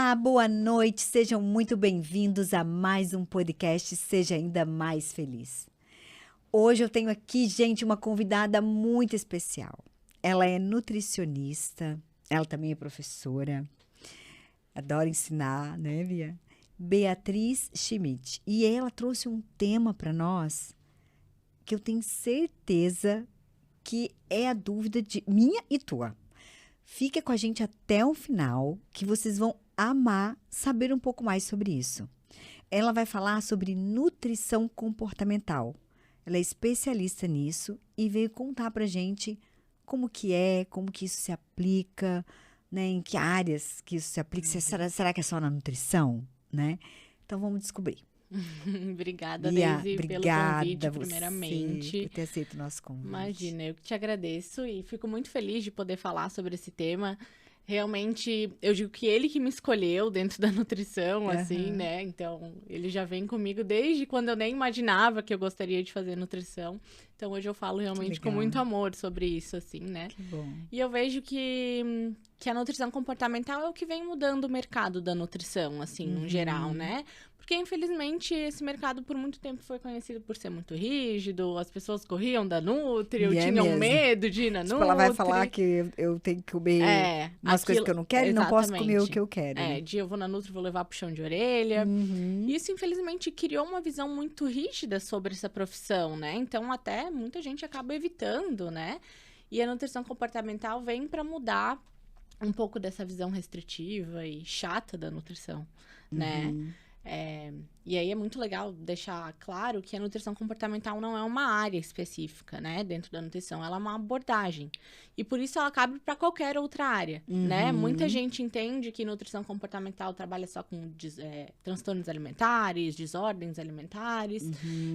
Olá, boa noite, sejam muito bem-vindos a mais um podcast Seja Ainda Mais Feliz. Hoje eu tenho aqui, gente, uma convidada muito especial. Ela é nutricionista, ela também é professora, adora ensinar, né, Bia? Beatriz Schmidt. E ela trouxe um tema para nós que eu tenho certeza que é a dúvida de minha e tua. Fica com a gente até o final, que vocês vão amar saber um pouco mais sobre isso. Ela vai falar sobre nutrição comportamental. Ela é especialista nisso e veio contar pra gente como que isso se aplica, né? Em que áreas que isso se aplica. Será que é só na nutrição, né? Então vamos descobrir. Obrigada, Bia, Daisy, pelo convite, primeiramente. Por ter aceito o nosso convite. Imagina, eu que te agradeço e fico muito feliz de poder falar sobre esse tema. Realmente, eu digo que ele que me escolheu dentro da nutrição, assim, né? Então, ele já vem comigo desde quando eu nem imaginava que eu gostaria de fazer nutrição. Então, hoje eu falo realmente com muito amor sobre isso, assim, né? Que bom. E eu vejo que a nutrição comportamental é o que vem mudando o mercado da nutrição, assim, no geral, né? Porque, infelizmente, esse mercado por muito tempo foi conhecido por ser muito rígido, as pessoas corriam da Nutri, ou tinham medo de ir na Nutri. Ela vai falar que eu tenho que comer umas coisas que eu não quero e não posso comer o que eu quero. Né? Eu vou na Nutri, vou levar puxão de orelha. Isso, infelizmente, criou uma visão muito rígida sobre essa profissão, né? Então, até muita gente acaba evitando, né? E a nutrição comportamental vem para mudar um pouco dessa visão restritiva e chata da nutrição, né? E aí é muito legal deixar claro que a nutrição comportamental não é uma área específica, né? Dentro da nutrição, ela é uma abordagem. E por isso ela cabe para qualquer outra área, né? Muita gente entende que nutrição comportamental trabalha só com transtornos alimentares, desordens alimentares.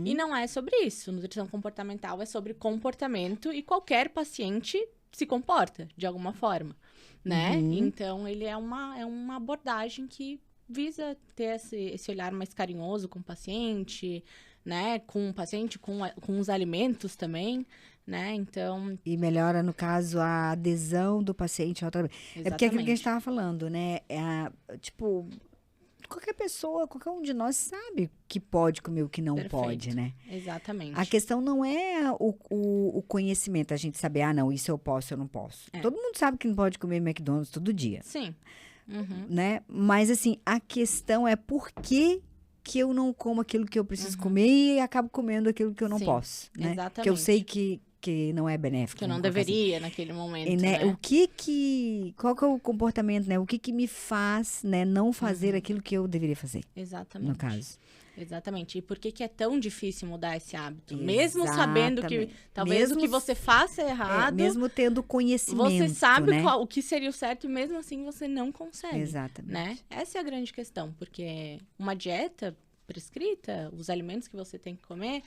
E não é sobre isso. Nutrição comportamental é sobre comportamento e qualquer paciente se comporta de alguma forma, né? Então, ele é uma abordagem que visa ter esse olhar mais carinhoso com o paciente, né? Com os alimentos também, né? Então... E melhora, no caso, a adesão do paciente ao tratamento. Exatamente. É porque é aquilo que a gente estava falando, né? Qualquer pessoa, qualquer um de nós sabe que pode comer o que não pode, né? Exatamente. A questão não é o conhecimento, a gente saber, não, isso eu posso, eu não posso. Todo mundo sabe que não pode comer McDonald's todo dia. Sim. Né? Mas, assim, a questão é por que eu não como aquilo que eu preciso comer e acabo comendo aquilo que eu não posso, né? Exatamente. Que eu sei que não é benéfico. Que eu não deveria naquele momento, né? Qual que é o comportamento, né? O que me faz, né, não fazer aquilo que eu deveria fazer? Exatamente. No caso. Exatamente. E por que é tão difícil mudar esse hábito? Mesmo sabendo que talvez o que você faça é errado. Mesmo tendo conhecimento, você sabe, né? O que seria o certo e mesmo assim você não consegue. Exatamente. Né? Essa é a grande questão. Porque uma dieta prescrita, os alimentos que você tem que comer...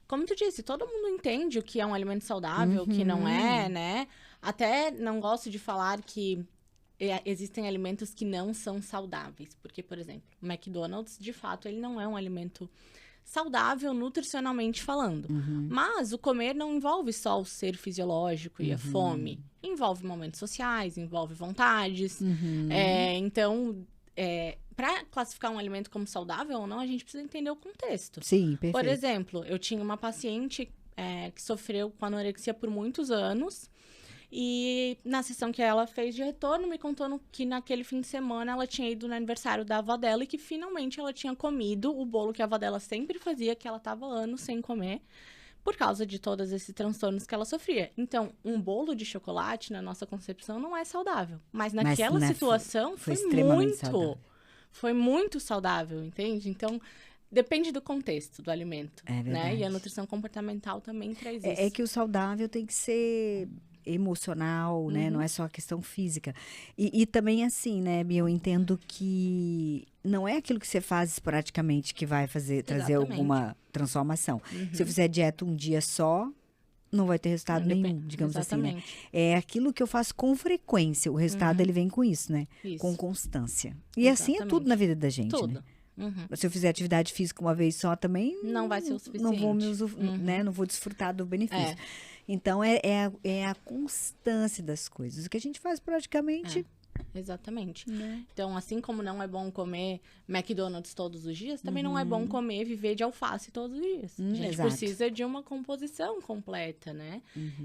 Como tu disse, todo mundo entende o que é um alimento saudável, o que não é, né? Até não gosto de falar que existem alimentos que não são saudáveis. Porque, por exemplo, o McDonald's, de fato, ele não é um alimento saudável nutricionalmente falando. Mas o comer não envolve só o ser fisiológico e a fome. Envolve momentos sociais, envolve vontades. Então... para classificar um alimento como saudável ou não, a gente precisa entender o contexto. Sim, perfeito. Por exemplo, eu tinha uma paciente que sofreu com anorexia por muitos anos e na sessão que ela fez de retorno, me contou que naquele fim de semana ela tinha ido no aniversário da avó dela e que finalmente ela tinha comido o bolo que a avó dela sempre fazia, que ela estava anos sem comer, por causa de todos esses transtornos que ela sofria. Então, um bolo de chocolate, na nossa concepção, não é saudável. Mas naquela situação foi extremamente saudável. Foi muito saudável, entende? Então, depende do contexto do alimento. É verdade. Né? E a nutrição comportamental também traz isso. É que o saudável tem que ser emocional, né? Não é só a questão física. E também assim, né, Bia, eu entendo que não é aquilo que você faz esporadicamente que vai trazer alguma transformação. Se eu fizer dieta um dia só, não vai ter resultado nenhum, digamos assim, né? É aquilo que eu faço com frequência. O resultado, ele vem com isso, né? Isso. Com constância. E assim é tudo na vida da gente, Tudo. né? Se eu fizer atividade física uma vez só também... Não vai ser o suficiente. Não vou, né? Não vou desfrutar do benefício. Então, é a constância das coisas. O que a gente faz praticamente exatamente. Então, assim como não é bom comer McDonald's todos os dias, também não é bom comer, viver de alface todos os dias. A gente precisa de uma composição completa, né?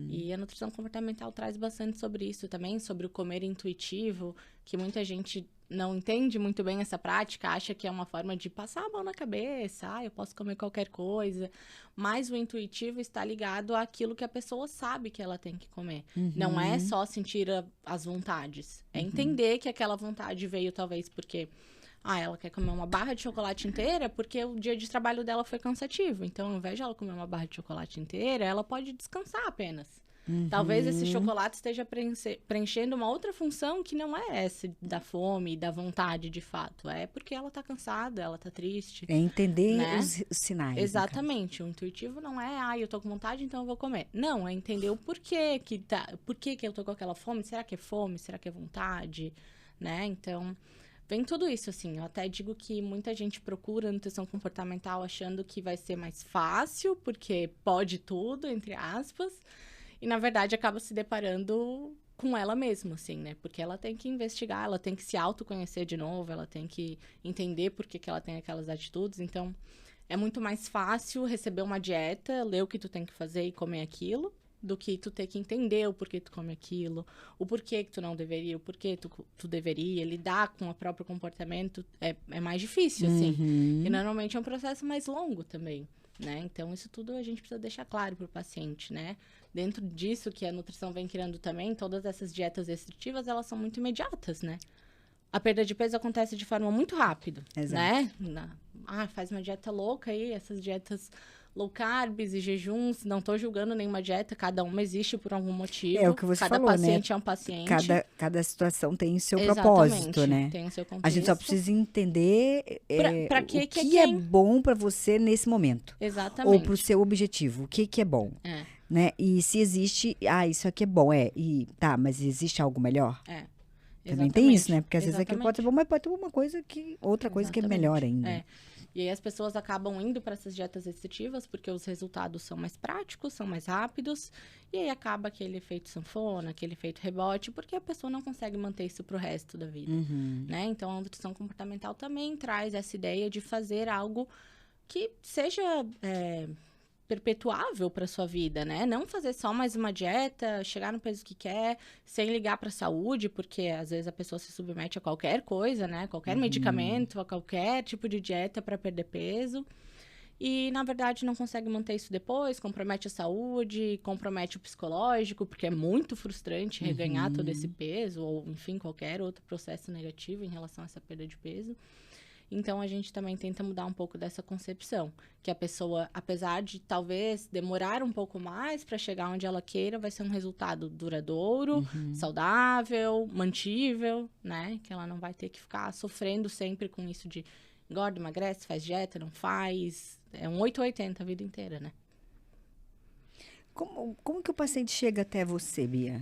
E a nutrição comportamental traz bastante sobre isso também, sobre o comer intuitivo, que muita gente não entende muito bem essa prática, acha que é uma forma de passar a mão na cabeça, eu posso comer qualquer coisa, mas o intuitivo está ligado àquilo que a pessoa sabe que ela tem que comer. Não é só sentir as vontades, é entender que aquela vontade veio talvez porque ela quer comer uma barra de chocolate inteira porque o dia de trabalho dela foi cansativo. Então, ao invés de ela comer uma barra de chocolate inteira, ela pode descansar apenas. Talvez esse chocolate esteja preenchendo uma outra função que não é essa da fome e da vontade, de fato. É porque ela tá cansada, ela tá triste. É entender né? os sinais. Exatamente. O intuitivo não é, eu tô com vontade, então eu vou comer. Não, é entender o porquê por que eu tô com aquela fome. Será que é fome? Será que é vontade? Né? Então, vem tudo isso, assim. Eu até digo que muita gente procura nutrição comportamental achando que vai ser mais fácil, porque pode tudo, entre aspas. E, na verdade, acaba se deparando com ela mesma, assim, né? Porque ela tem que investigar, ela tem que se autoconhecer de novo, ela tem que entender por que ela tem aquelas atitudes. Então, é muito mais fácil receber uma dieta, ler o que tu tem que fazer e comer aquilo, do que tu ter que entender o porquê tu come aquilo, o porquê que tu não deveria, o porquê tu deveria. Lidar com o próprio comportamento é mais difícil, assim. E, normalmente, é um processo mais longo também, né? Então, isso tudo a gente precisa deixar claro pro paciente, né? Dentro disso que a nutrição vem criando também, todas essas dietas restritivas, elas são muito imediatas, né? A perda de peso acontece de forma muito rápida, né? Faz uma dieta louca aí, essas dietas low carbs e jejuns, não tô julgando nenhuma dieta, cada uma existe por algum motivo. É o que você cada falou, paciente né? é um paciente. Cada situação tem o seu Exatamente, propósito, né? Tem o seu contexto. A gente só precisa entender pra o que que é bom para você nesse momento. Exatamente. Ou pro seu objetivo, o que é bom. Né? E se existe, isso aqui é bom, mas existe algo melhor? Também tem isso, né? Porque às vezes aquilo pode ser bom, mas pode ter outra coisa que é melhor ainda. E aí as pessoas acabam indo para essas dietas restritivas porque os resultados são mais práticos, são mais rápidos. E aí acaba aquele efeito sanfona, aquele efeito rebote, porque a pessoa não consegue manter isso pro resto da vida, né? Então, a nutrição comportamental também traz essa ideia de fazer algo que seja perpetuável para sua vida, né? Não fazer só mais uma dieta, chegar no peso que quer, sem ligar para a saúde, porque às vezes a pessoa se submete a qualquer coisa, né? Qualquer medicamento, a qualquer tipo de dieta para perder peso. E, na verdade, não consegue manter isso depois, compromete a saúde, compromete o psicológico, porque é muito frustrante reganhar todo esse peso, ou, enfim, qualquer outro processo negativo em relação a essa perda de peso. Então, a gente também tenta mudar um pouco dessa concepção, que a pessoa, apesar de talvez demorar um pouco mais para chegar onde ela queira, vai ser um resultado duradouro, saudável, mantível, né? Que ela não vai ter que ficar sofrendo sempre com isso de engorda, emagrece, faz dieta, não faz. É um 880 a vida inteira, né? Como que o paciente chega até você, Bia?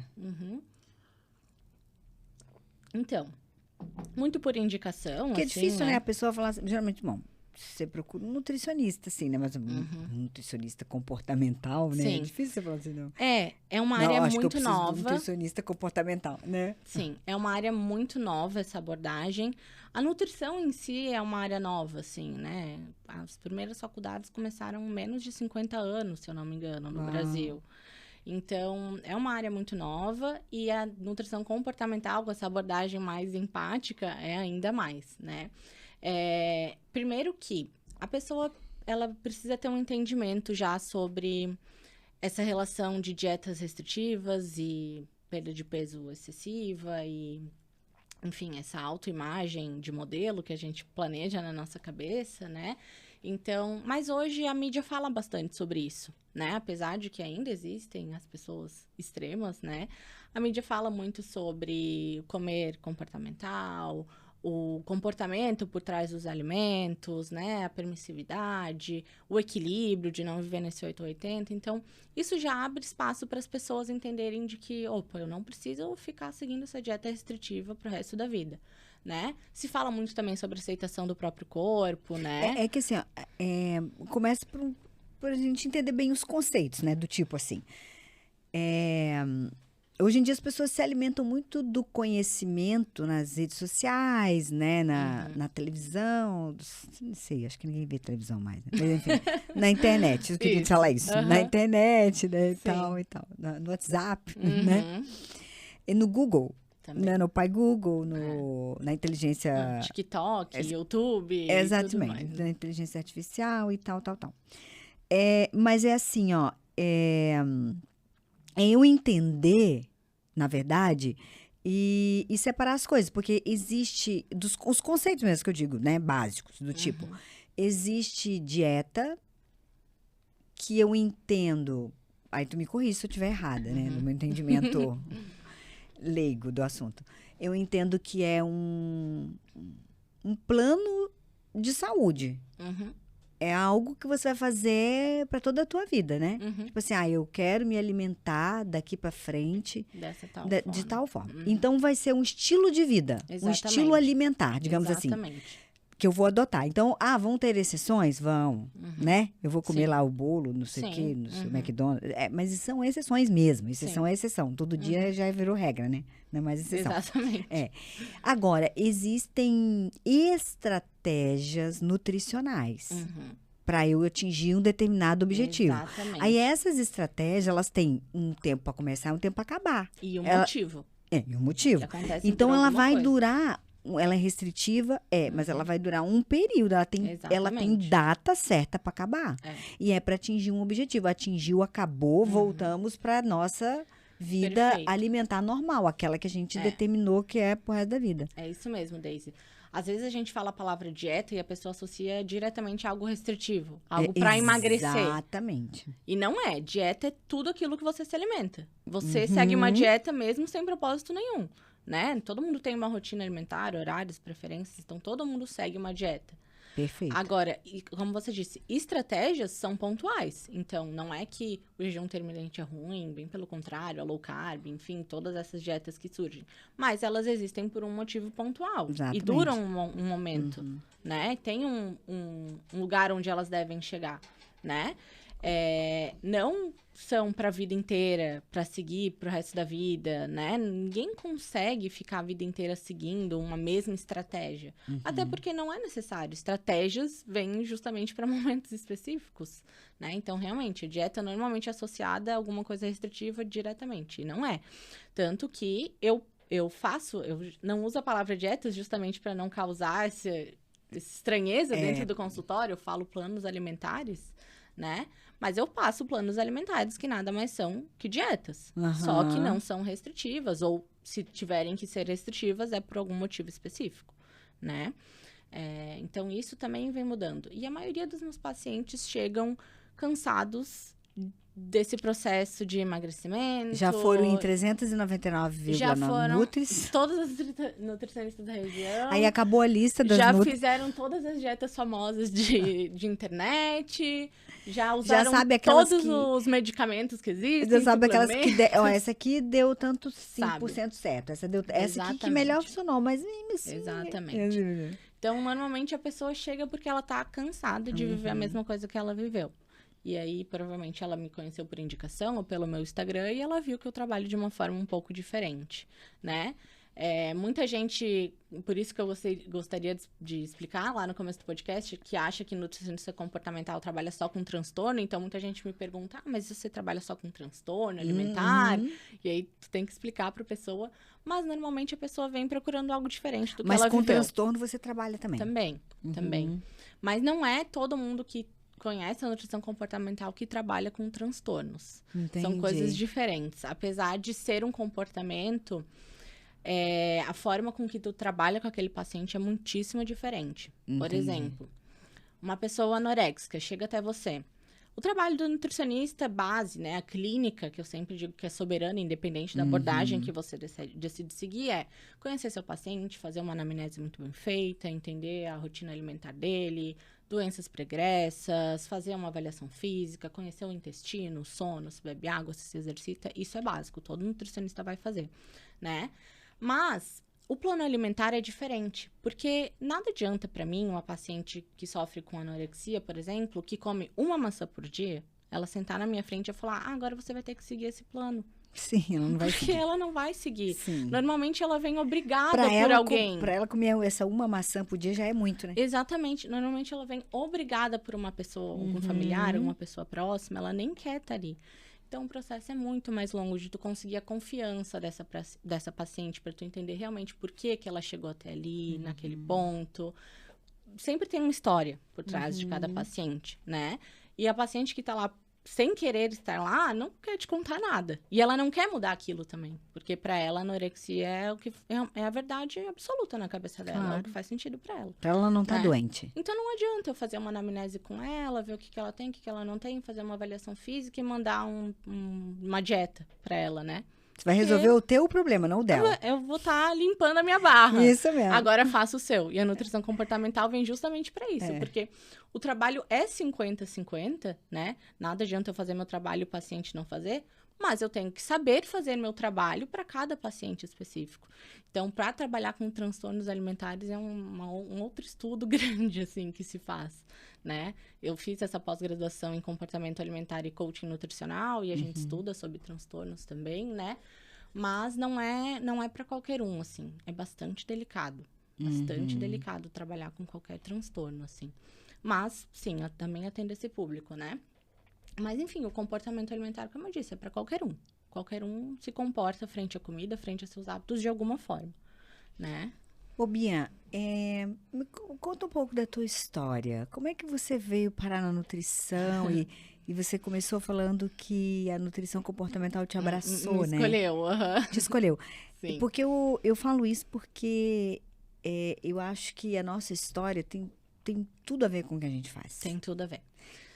Então, muito por indicação, porque assim, é difícil, né? A pessoa falar assim, geralmente, bom, você procura um nutricionista, assim, né? Mas um nutricionista comportamental, né? Sim. É difícil você falar assim, não. É uma área acho muito que eu preciso nova. De um nutricionista comportamental, né? Sim, é uma área muito nova essa abordagem. A nutrição em si é uma área nova, assim, né? As primeiras faculdades começaram menos de 50 anos, se eu não me engano, no Brasil. Então, é uma área muito nova e a nutrição comportamental, com essa abordagem mais empática, é ainda mais, né? Primeiro que a pessoa, ela precisa ter um entendimento já sobre essa relação de dietas restritivas e perda de peso excessiva e, enfim, essa autoimagem de modelo que a gente planeja na nossa cabeça, né? Então, mas hoje a mídia fala bastante sobre isso, né? Apesar de que ainda existem as pessoas extremas, né? A mídia fala muito sobre o comer comportamental, o comportamento por trás dos alimentos, né? A permissividade, o equilíbrio de não viver nesse 880. Então, isso já abre espaço para as pessoas entenderem de que, opa, eu não preciso ficar seguindo essa dieta restritiva pro resto da vida, né? Se fala muito também sobre aceitação do próprio corpo, né? É que assim, começa por a gente entender bem os conceitos, né? Do tipo assim, Hoje em dia as pessoas se alimentam muito do conhecimento nas redes sociais, né? Na televisão. Não sei, acho que ninguém vê televisão mais. Né? Mas enfim, na internet. Eu queria falar isso. Na internet, né? E tal. No WhatsApp, né? E no Google. Né? No Pai Google, na inteligência... TikTok, YouTube. Exatamente. Na inteligência artificial e tal. Mas é assim, ó. Eu entender, na verdade, e separar as coisas, porque existe os conceitos mesmo que eu digo, né, básicos, do tipo, existe dieta que eu entendo, aí tu me corrige se eu estiver errada, né, no meu entendimento leigo do assunto. Eu entendo que é um plano de saúde. É algo que você vai fazer para toda a tua vida, né? Tipo assim, eu quero me alimentar daqui para frente de tal forma. Então, vai ser um estilo de vida. Um estilo alimentar, digamos assim. Que eu vou adotar. Então, vão ter exceções? Vão, né? Eu vou comer lá o bolo, não sei o quê, no seu McDonald's. Mas são exceções mesmo. Exceção é exceção. Todo dia já virou regra, né? Não é mais exceção. Exatamente. Agora, existem estratégias nutricionais para eu atingir um determinado objetivo. Exatamente. Aí, essas estratégias, elas têm um tempo para começar e um tempo para acabar. E um motivo. E um motivo. Então, ela vai durar... Ela é restritiva, mas ela vai durar um período. Ela tem data certa para acabar. E é para atingir um objetivo. Atingiu, acabou, voltamos para nossa vida alimentar normal. Aquela que a gente determinou que é pro resto da vida. É isso mesmo, Daisy. Às vezes a gente fala a palavra dieta e a pessoa associa diretamente a algo restritivo. Algo para emagrecer. Exatamente. E não é. Dieta é tudo aquilo que você se alimenta. Você segue uma dieta mesmo sem propósito nenhum. Né? Todo mundo tem uma rotina alimentar, horários, preferências, então todo mundo segue uma dieta. Perfeito. Agora, como você disse, estratégias são pontuais. Então, não é que o jejum intermitente é ruim, bem pelo contrário, a low carb, enfim, todas essas dietas que surgem. Mas elas existem por um motivo pontual. Exatamente. E duram um momento, né? Tem um lugar onde elas devem chegar, né? Não são para a vida inteira, para seguir para o resto da vida, né? Ninguém consegue ficar a vida inteira seguindo uma mesma estratégia. Até porque não é necessário. Estratégias vêm justamente para momentos específicos, né? Então, realmente, a dieta normalmente é associada a alguma coisa restritiva diretamente. E não é. Tanto que eu não uso a palavra dieta justamente para não causar essa estranheza dentro do consultório. Eu falo planos alimentares, né? Mas eu passo planos alimentares que nada mais são que dietas. Só que não são restritivas. Ou, se tiverem que ser restritivas, é por algum motivo específico, né? Então, isso também vem mudando. E a maioria dos meus pacientes chegam cansados desse processo de emagrecimento. Já foram em 399,9 Nutris. Todas as nutricionistas da região. Aí acabou a lista das fizeram todas as dietas famosas de internet. Já usaram todos os medicamentos que existem. Já sabe aquelas que... essa aqui deu tanto 5% certo. Essa aqui que melhor funcionou, mas mesmo assim... Exatamente. Então, normalmente, a pessoa chega porque ela tá cansada de viver a mesma coisa que ela viveu. E aí, provavelmente, ela me conheceu por indicação ou pelo meu Instagram e ela viu que eu trabalho de uma forma um pouco diferente, né? Muita gente, por isso que eu gostaria de explicar lá no começo do podcast, que acha que nutricionista comportamental trabalha só com transtorno. Então, muita gente me pergunta, mas você trabalha só com transtorno alimentar? E aí, tu tem que explicar pra pessoa. Mas, normalmente, a pessoa vem procurando algo diferente do que ela viveu. Mas com transtorno você trabalha também? Também. Mas não é todo mundo que conhece a nutrição comportamental que trabalha com transtornos. Entendi. São coisas diferentes. Apesar de ser um comportamento, a forma com que tu trabalha com aquele paciente é muitíssimo diferente. Entendi. Por exemplo, uma pessoa anoréxica chega até você. O trabalho do nutricionista base, né, a clínica, que eu sempre digo que é soberana, independente da abordagem que você decide seguir, é conhecer seu paciente, fazer uma anamnese muito bem feita, entender a rotina alimentar dele, doenças pregressas, fazer uma avaliação física, conhecer o intestino, o sono, se bebe água, se exercita. Isso é básico, todo nutricionista vai fazer, né? Mas o plano alimentar é diferente, porque nada adianta para mim uma paciente que sofre com anorexia, por exemplo, que come uma maçã por dia, ela sentar na minha frente e falar, agora você vai ter que seguir esse plano. Sim, ela não vai Porque seguir. ela não vai seguir. Sim. Normalmente ela vem obrigada Pra por ela, alguém. pra ela comer essa uma maçã por dia já é muito, né? Exatamente. Normalmente ela vem obrigada por uma pessoa, algum familiar, alguma pessoa próxima. Ela nem quer estar ali. Então, o processo é muito mais longo de tu conseguir a confiança dessa paciente para tu entender realmente por que ela chegou até ali, naquele ponto. Sempre tem uma história por trás de cada paciente, né? E a paciente que tá lá sem querer estar lá, não quer te contar nada. E ela não quer mudar aquilo também. Porque para ela, a anorexia é a verdade absoluta na cabeça dela. Claro. É o que faz sentido para ela. Pra ela não tá né? doente. Então, não adianta eu fazer uma anamnese com ela, ver o que ela tem, o que ela não tem, fazer uma avaliação física e mandar uma dieta para ela, né? Você vai resolver o teu problema, não o dela. Eu vou estar limpando a minha barra. Isso mesmo. Agora faça o seu. E a nutrição comportamental vem justamente para isso. Porque o trabalho é 50-50, né? Nada adianta eu fazer meu trabalho e o paciente não fazer. Mas eu tenho que saber fazer meu trabalho para cada paciente específico. Então, para trabalhar com transtornos alimentares é um outro estudo grande, assim, que se faz, né? Eu fiz essa pós-graduação em comportamento alimentar e coaching nutricional e a gente estuda sobre transtornos também, né? Mas não é para qualquer um, assim. É bastante delicado. Bastante delicado trabalhar com qualquer transtorno, assim. Mas, sim, eu também atendo esse público, né? Mas, enfim, o comportamento alimentar, como eu disse, é para qualquer um. Qualquer um se comporta frente à comida, frente a seus hábitos de alguma forma, né? Ô, Bia, conta um pouco da tua história. Como é que você veio parar na nutrição e você começou falando que a nutrição comportamental te abraçou, Me né? escolheu, Te escolheu. Sim. Porque eu falo isso porque eu acho que a nossa história tem tudo a ver com o que a gente faz. Tem tudo a ver.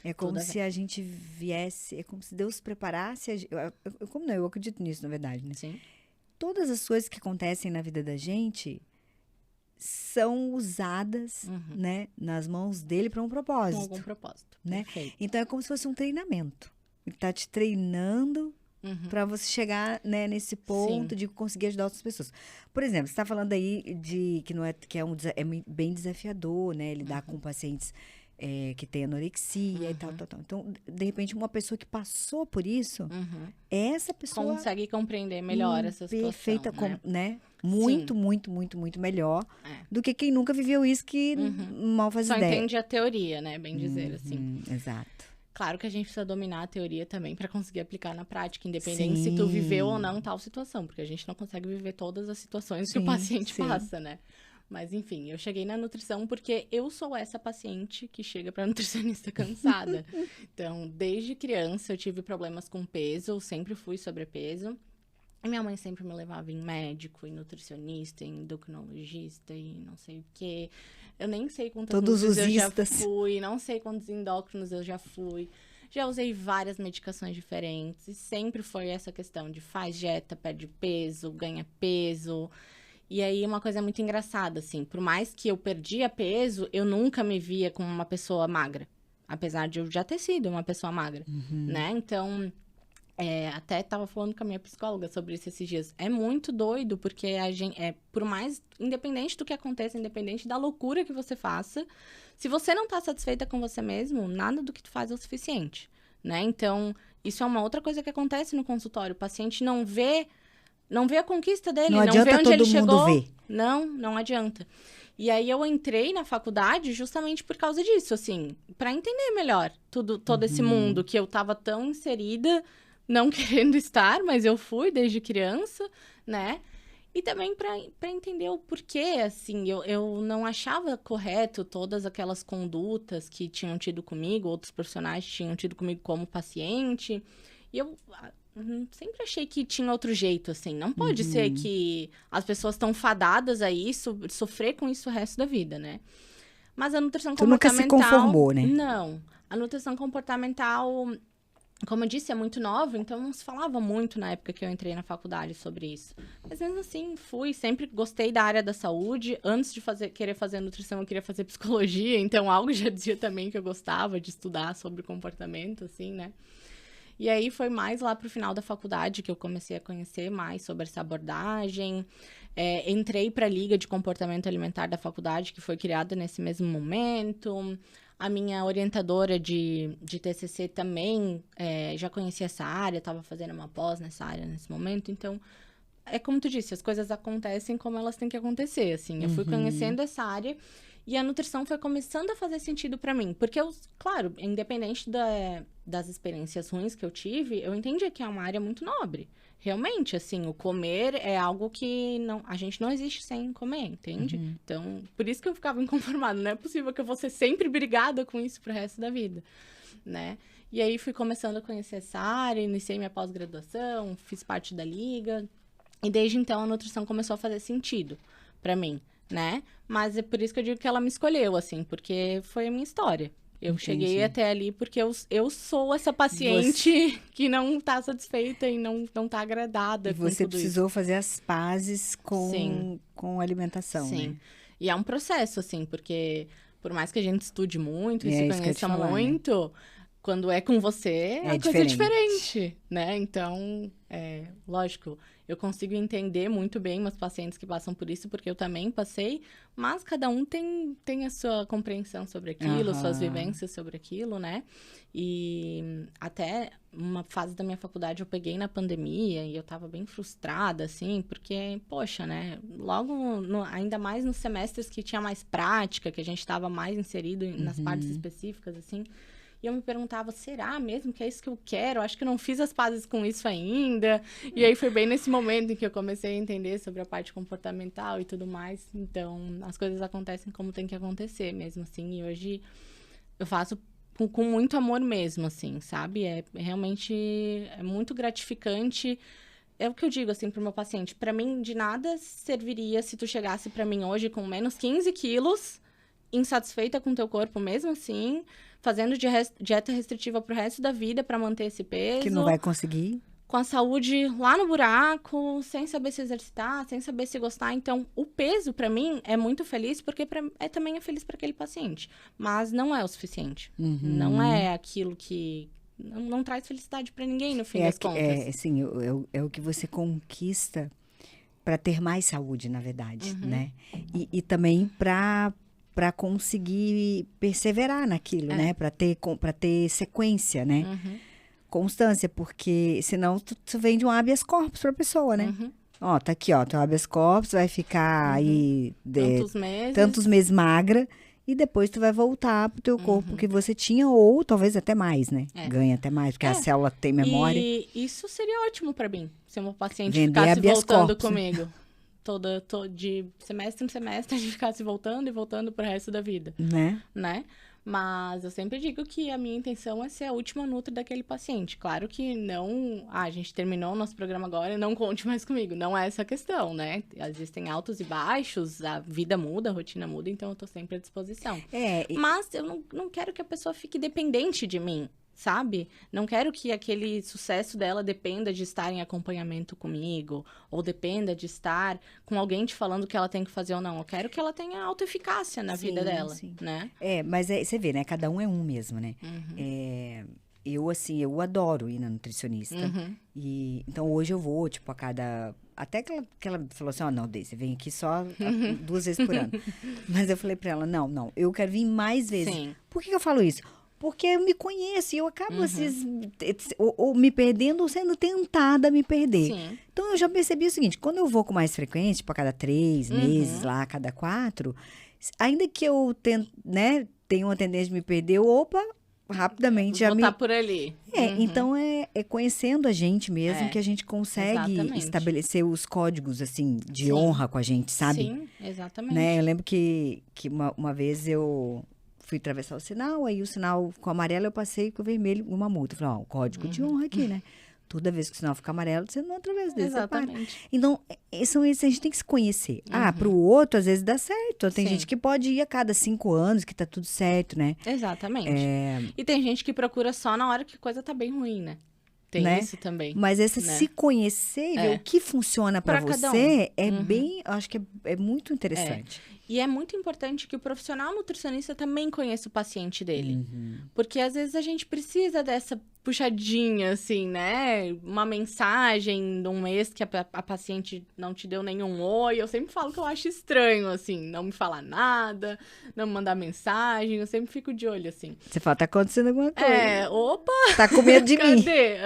É como se a gente viesse, é como se Deus preparasse. Eu acredito nisso, na verdade, né? Sim. Todas as coisas que acontecem na vida da gente são usadas, né, nas mãos dele para um propósito. Com algum propósito. Né? Perfeito. Então é como se fosse um treinamento. Ele tá te treinando para você chegar, né, nesse ponto de conseguir ajudar outras pessoas. Por exemplo, você está falando aí de que é bem desafiador, né, lidar com pacientes que têm anorexia e tal. Então, de repente, uma pessoa que passou por isso, essa pessoa consegue compreender melhor essa situação, perfeita, né? Né? Muito, muito, muito, muito melhor do que quem nunca viveu isso que mal faz Só ideia. entende a teoria, né? Bem dizer, assim. Exato. Claro que a gente precisa dominar a teoria também para conseguir aplicar na prática, independente se tu viveu ou não tal situação, porque a gente não consegue viver todas as situações que o paciente passa, né? Mas, enfim, eu cheguei na nutrição porque eu sou essa paciente que chega para nutricionista cansada. Então, desde criança eu tive problemas com peso, eu sempre fui sobrepeso. E minha mãe sempre me levava em médico, em nutricionista, em endocrinologista e não sei o quê. Eu nem sei quantas Todos os eu já istas. fui, não sei quantos endócrinos eu já fui. Já usei várias medicações diferentes e sempre foi essa questão de faz dieta, perde peso, ganha peso. E aí, uma coisa muito engraçada, assim, por mais que eu perdia peso, eu nunca me via como uma pessoa magra. Apesar de eu já ter sido uma pessoa magra, né? Então, até tava falando com a minha psicóloga sobre isso esses dias. É muito doido, porque a gente, por mais, independente do que aconteça, independente da loucura que você faça, se você não tá satisfeita com você mesmo, nada do que tu faz é o suficiente, né? Então, isso é uma outra coisa que acontece no consultório. O paciente não vê a conquista dele, não vê onde ele chegou. Ver. Não adianta. E aí eu entrei na faculdade justamente por causa disso, assim, para entender melhor todo esse mundo que eu tava tão inserida, não querendo estar, mas eu fui desde criança, né? E também para entender o porquê, assim, eu não achava correto todas aquelas condutas que tinham tido comigo, outros profissionais tinham tido comigo como paciente. E eu sempre achei que tinha outro jeito, assim. Não pode ser que as pessoas estão fadadas a isso, sofrer com isso o resto da vida, né? Mas a nutrição comportamental... Tu nunca se conformou, né? Não. A nutrição comportamental, como eu disse, é muito nova, então não se falava muito na época que eu entrei na faculdade sobre isso. Mas mesmo assim, sempre gostei da área da saúde. Antes de querer fazer nutrição, eu queria fazer psicologia, então algo já dizia também que eu gostava de estudar sobre comportamento, assim, né? E aí foi mais lá pro final da faculdade que eu comecei a conhecer mais sobre essa abordagem. Entrei para a Liga de Comportamento Alimentar da faculdade, que foi criada nesse mesmo momento. A minha orientadora de TCC também já conhecia essa área, estava fazendo uma pós nessa área nesse momento. Então, é como tu disse, as coisas acontecem como elas têm que acontecer, assim. Eu fui conhecendo essa área e a nutrição foi começando a fazer sentido para mim. Porque, claro, independente das experiências ruins que eu tive, eu entendi que é uma área muito nobre. Realmente, assim, o comer é algo que a gente não existe sem comer, entende? Então, por isso que eu ficava inconformada. Não é possível que eu vou ser sempre brigada com isso pro resto da vida, né? E aí, fui começando a conhecer essa área, iniciei minha pós-graduação, fiz parte da Liga. E desde então, a nutrição começou a fazer sentido pra mim, né? Mas é por isso que eu digo que ela me escolheu, assim, porque foi a minha história. Eu cheguei até ali porque eu sou essa paciente que não tá satisfeita e não tá agradada com tudo isso. Você precisou fazer as pazes com a alimentação, Sim. né? E é um processo, assim, porque por mais que a gente estude muito e se conheça muito, né? Quando é com você, a coisa é diferente, né? Então, lógico, eu consigo entender muito bem meus pacientes que passam por isso, porque eu também passei, mas cada um tem a sua compreensão sobre aquilo, suas vivências sobre aquilo, né? E até uma fase da minha faculdade eu peguei na pandemia e eu tava bem frustrada, assim, porque, poxa, né? Logo, ainda mais nos semestres que tinha mais prática, que a gente tava mais inserido nas partes específicas, assim. E eu me perguntava, será mesmo que é isso que eu quero? Acho que eu não fiz as pazes com isso ainda. E aí foi bem nesse momento em que eu comecei a entender sobre a parte comportamental e tudo mais. Então, as coisas acontecem como tem que acontecer mesmo, assim. E hoje eu faço com muito amor mesmo, assim, sabe? Realmente muito gratificante. É o que eu digo, assim, pro meu paciente. Pra mim, de nada serviria se tu chegasse pra mim hoje com menos 15 quilos, insatisfeita com teu corpo mesmo assim, fazendo dieta restritiva pro resto da vida pra manter esse peso. Que não vai conseguir. Com a saúde lá no buraco, sem saber se exercitar, sem saber se gostar. Então, o peso, pra mim, é muito feliz, porque também é feliz para aquele paciente. Mas não é o suficiente. Não é aquilo que... Não traz felicidade pra ninguém, no fim das contas. Assim, é o que você conquista para ter mais saúde, na verdade, né? E também para conseguir perseverar naquilo, né? Para ter sequência, né? Constância, porque senão tu vende um habeas corpus pra pessoa, né? Ó, tá aqui, ó, teu habeas corpus vai ficar aí tantos meses magra e depois tu vai voltar pro teu corpo que você tinha, ou talvez até mais, né? Ganha até mais, porque a célula tem memória. E isso seria ótimo pra mim, se uma paciente Vender ficasse habeas voltando corpus, comigo. De semestre em semestre, a gente ficasse voltando e voltando pro resto da vida. Né? Mas eu sempre digo que a minha intenção é ser a última nutri daquele paciente. Claro que não... a gente terminou o nosso programa agora e não conte mais comigo. Não é essa a questão, né? Existem altos e baixos, a vida muda, a rotina muda, então eu tô sempre à disposição. Mas eu não quero que a pessoa fique dependente de mim, sabe? Não quero que aquele sucesso dela dependa de estar em acompanhamento comigo, ou dependa de estar com alguém te falando o que ela tem que fazer ou não. Eu quero que ela tenha autoeficácia na vida dela, né? Mas você vê, né? Cada um é um mesmo, né? Eu adoro ir na nutricionista. E, então, hoje eu vou, tipo, a cada... Até que ela falou assim, não, Deise, você vem aqui só 2 vezes por ano. Mas eu falei pra ela, não, eu quero vir mais vezes. Sim. Por que eu falo isso? Porque eu me conheço e eu acabo, às vezes, ou me perdendo ou sendo tentada a me perder. Então, eu já percebi o seguinte, quando eu vou com mais frequência, tipo, a cada 3 meses, lá, a cada 4, ainda que eu tenha uma tendência de me perder, rapidamente já tá por ali. Então é conhecendo a gente mesmo que a gente consegue estabelecer os códigos, assim, de honra com a gente, sabe? Sim, exatamente. Né? Eu lembro que uma vez eu fui atravessar o sinal, aí o sinal ficou amarelo, eu passei com o vermelho, uma multa. Eu falei, o código de honra aqui, né? Toda vez que o sinal fica amarelo, você não atravessa dele, exatamente. Então, são esses, a gente tem que se conhecer. Pro outro, às vezes dá certo. Tem gente que pode ir a cada 5 anos, que tá tudo certo, né? Exatamente. E tem gente que procura só na hora que a coisa tá bem ruim, né? Tem isso também. Mas se conhecer e ver o que funciona pra você, bem, eu acho que é muito interessante. E é muito importante que o profissional nutricionista também conheça o paciente dele. Porque às vezes a gente precisa dessa puxadinha, assim, né? Uma mensagem de um mês que a paciente não te deu nenhum oi. Eu sempre falo que eu acho estranho, assim, não me falar nada, não me mandar mensagem. Eu sempre fico de olho, assim. Você fala, tá acontecendo alguma coisa. Opa! Tá com medo de mim. Cadê?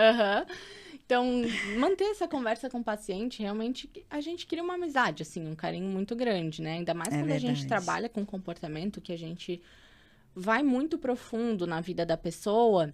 Então, manter essa conversa com o paciente, realmente, a gente cria uma amizade, assim, um carinho muito grande, né? Ainda mais quando a gente trabalha com comportamento, que a gente vai muito profundo na vida da pessoa,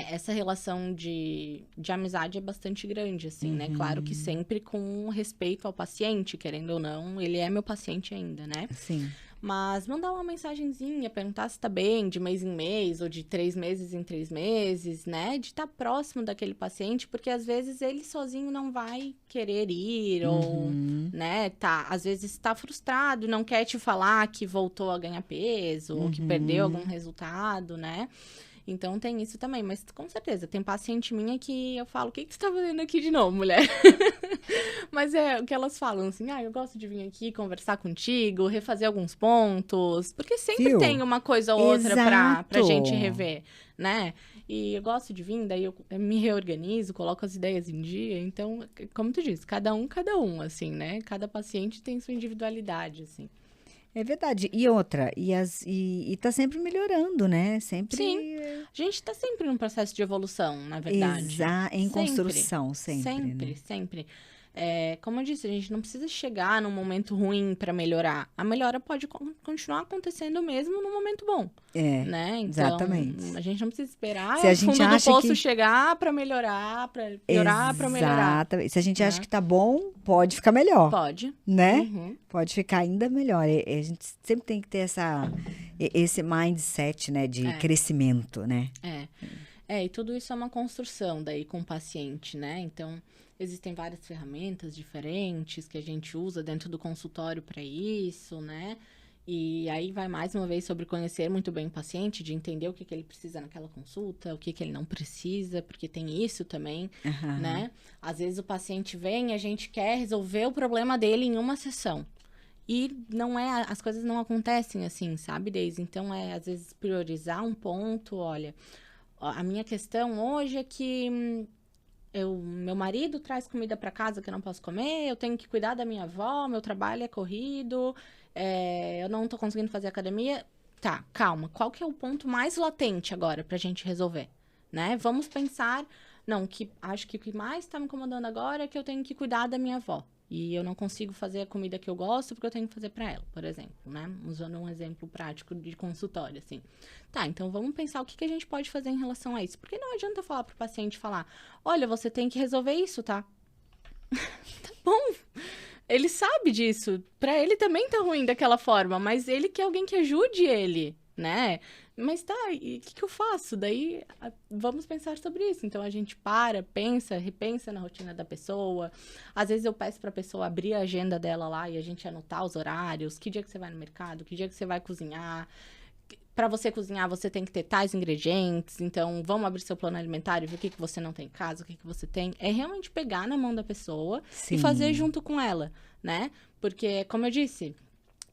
essa relação de amizade é bastante grande, assim, né? Claro que sempre com respeito ao paciente, querendo ou não, ele é meu paciente ainda, né? Sim. Mas mandar uma mensagenzinha, perguntar se tá bem, de mês em mês, ou de 3 meses em 3 meses, né? De estar próximo daquele paciente, porque às vezes ele sozinho não vai querer ir, ou, né? Às vezes tá frustrado, não quer te falar que voltou a ganhar peso, ou que perdeu algum resultado, né? Então, tem isso também. Mas, com certeza, tem paciente minha que eu falo, o que você tá fazendo aqui de novo, mulher? Mas é o que elas falam, assim, eu gosto de vir aqui conversar contigo, refazer alguns pontos. Porque sempre tem uma coisa ou outra pra gente rever, né? E eu gosto de vir, daí eu me reorganizo, coloco as ideias em dia. Então, como tu disse, cada um, assim, né? Cada paciente tem sua individualidade, assim. É verdade. E outra, e tá sempre melhorando, né? Sempre. Sim. A gente tá sempre num processo de evolução, na verdade. Em construção, sempre. Sempre. Como eu disse, a gente não precisa chegar num momento ruim para melhorar. A melhora pode continuar acontecendo mesmo num momento bom. Né? Então, exatamente. A gente não precisa esperar o fundo do poço chegar para melhorar, para piorar, para melhorar. Exatamente. Se a gente acha que tá bom, pode ficar melhor. Pode. Né? Pode ficar ainda melhor. A gente sempre tem que ter esse mindset, né, de crescimento, né? E tudo isso é uma construção daí com o paciente, né? Então, existem várias ferramentas diferentes que a gente usa dentro do consultório para isso, né? E aí vai mais uma vez sobre conhecer muito bem o paciente, de entender o que ele precisa naquela consulta, o que ele não precisa, porque tem isso também, né? Às vezes o paciente vem e a gente quer resolver o problema dele em uma sessão. E as coisas não acontecem assim, sabe, Deise? Então, às vezes, priorizar um ponto, olha, a minha questão hoje é que meu marido traz comida para casa que eu não posso comer, eu tenho que cuidar da minha avó, meu trabalho é corrido, eu não tô conseguindo fazer academia. Tá, calma, qual que é o ponto mais latente agora pra gente resolver, né? Vamos pensar, acho que o que mais tá me incomodando agora é que eu tenho que cuidar da minha avó. E eu não consigo fazer a comida que eu gosto porque eu tenho que fazer para ela, por exemplo, né? Usando um exemplo prático de consultório, assim. Tá, então vamos pensar o que a gente pode fazer em relação a isso. Porque não adianta falar pro paciente olha, você tem que resolver isso, tá? Tá bom. Ele sabe disso. Pra ele também tá ruim daquela forma, mas ele quer alguém que ajude ele, né? Mas tá, e o que eu faço? Daí, vamos pensar sobre isso. Então, a gente pensa, repensa na rotina da pessoa. Às vezes, eu peço pra pessoa abrir a agenda dela lá e a gente anotar os horários. Que dia que você vai no mercado? Que dia que você vai cozinhar? Para você cozinhar, você tem que ter tais ingredientes. Então, vamos abrir seu plano alimentar e ver o que você não tem em casa, o que você tem. É realmente pegar na mão da pessoa e fazer junto com ela, né? Porque, como eu disse...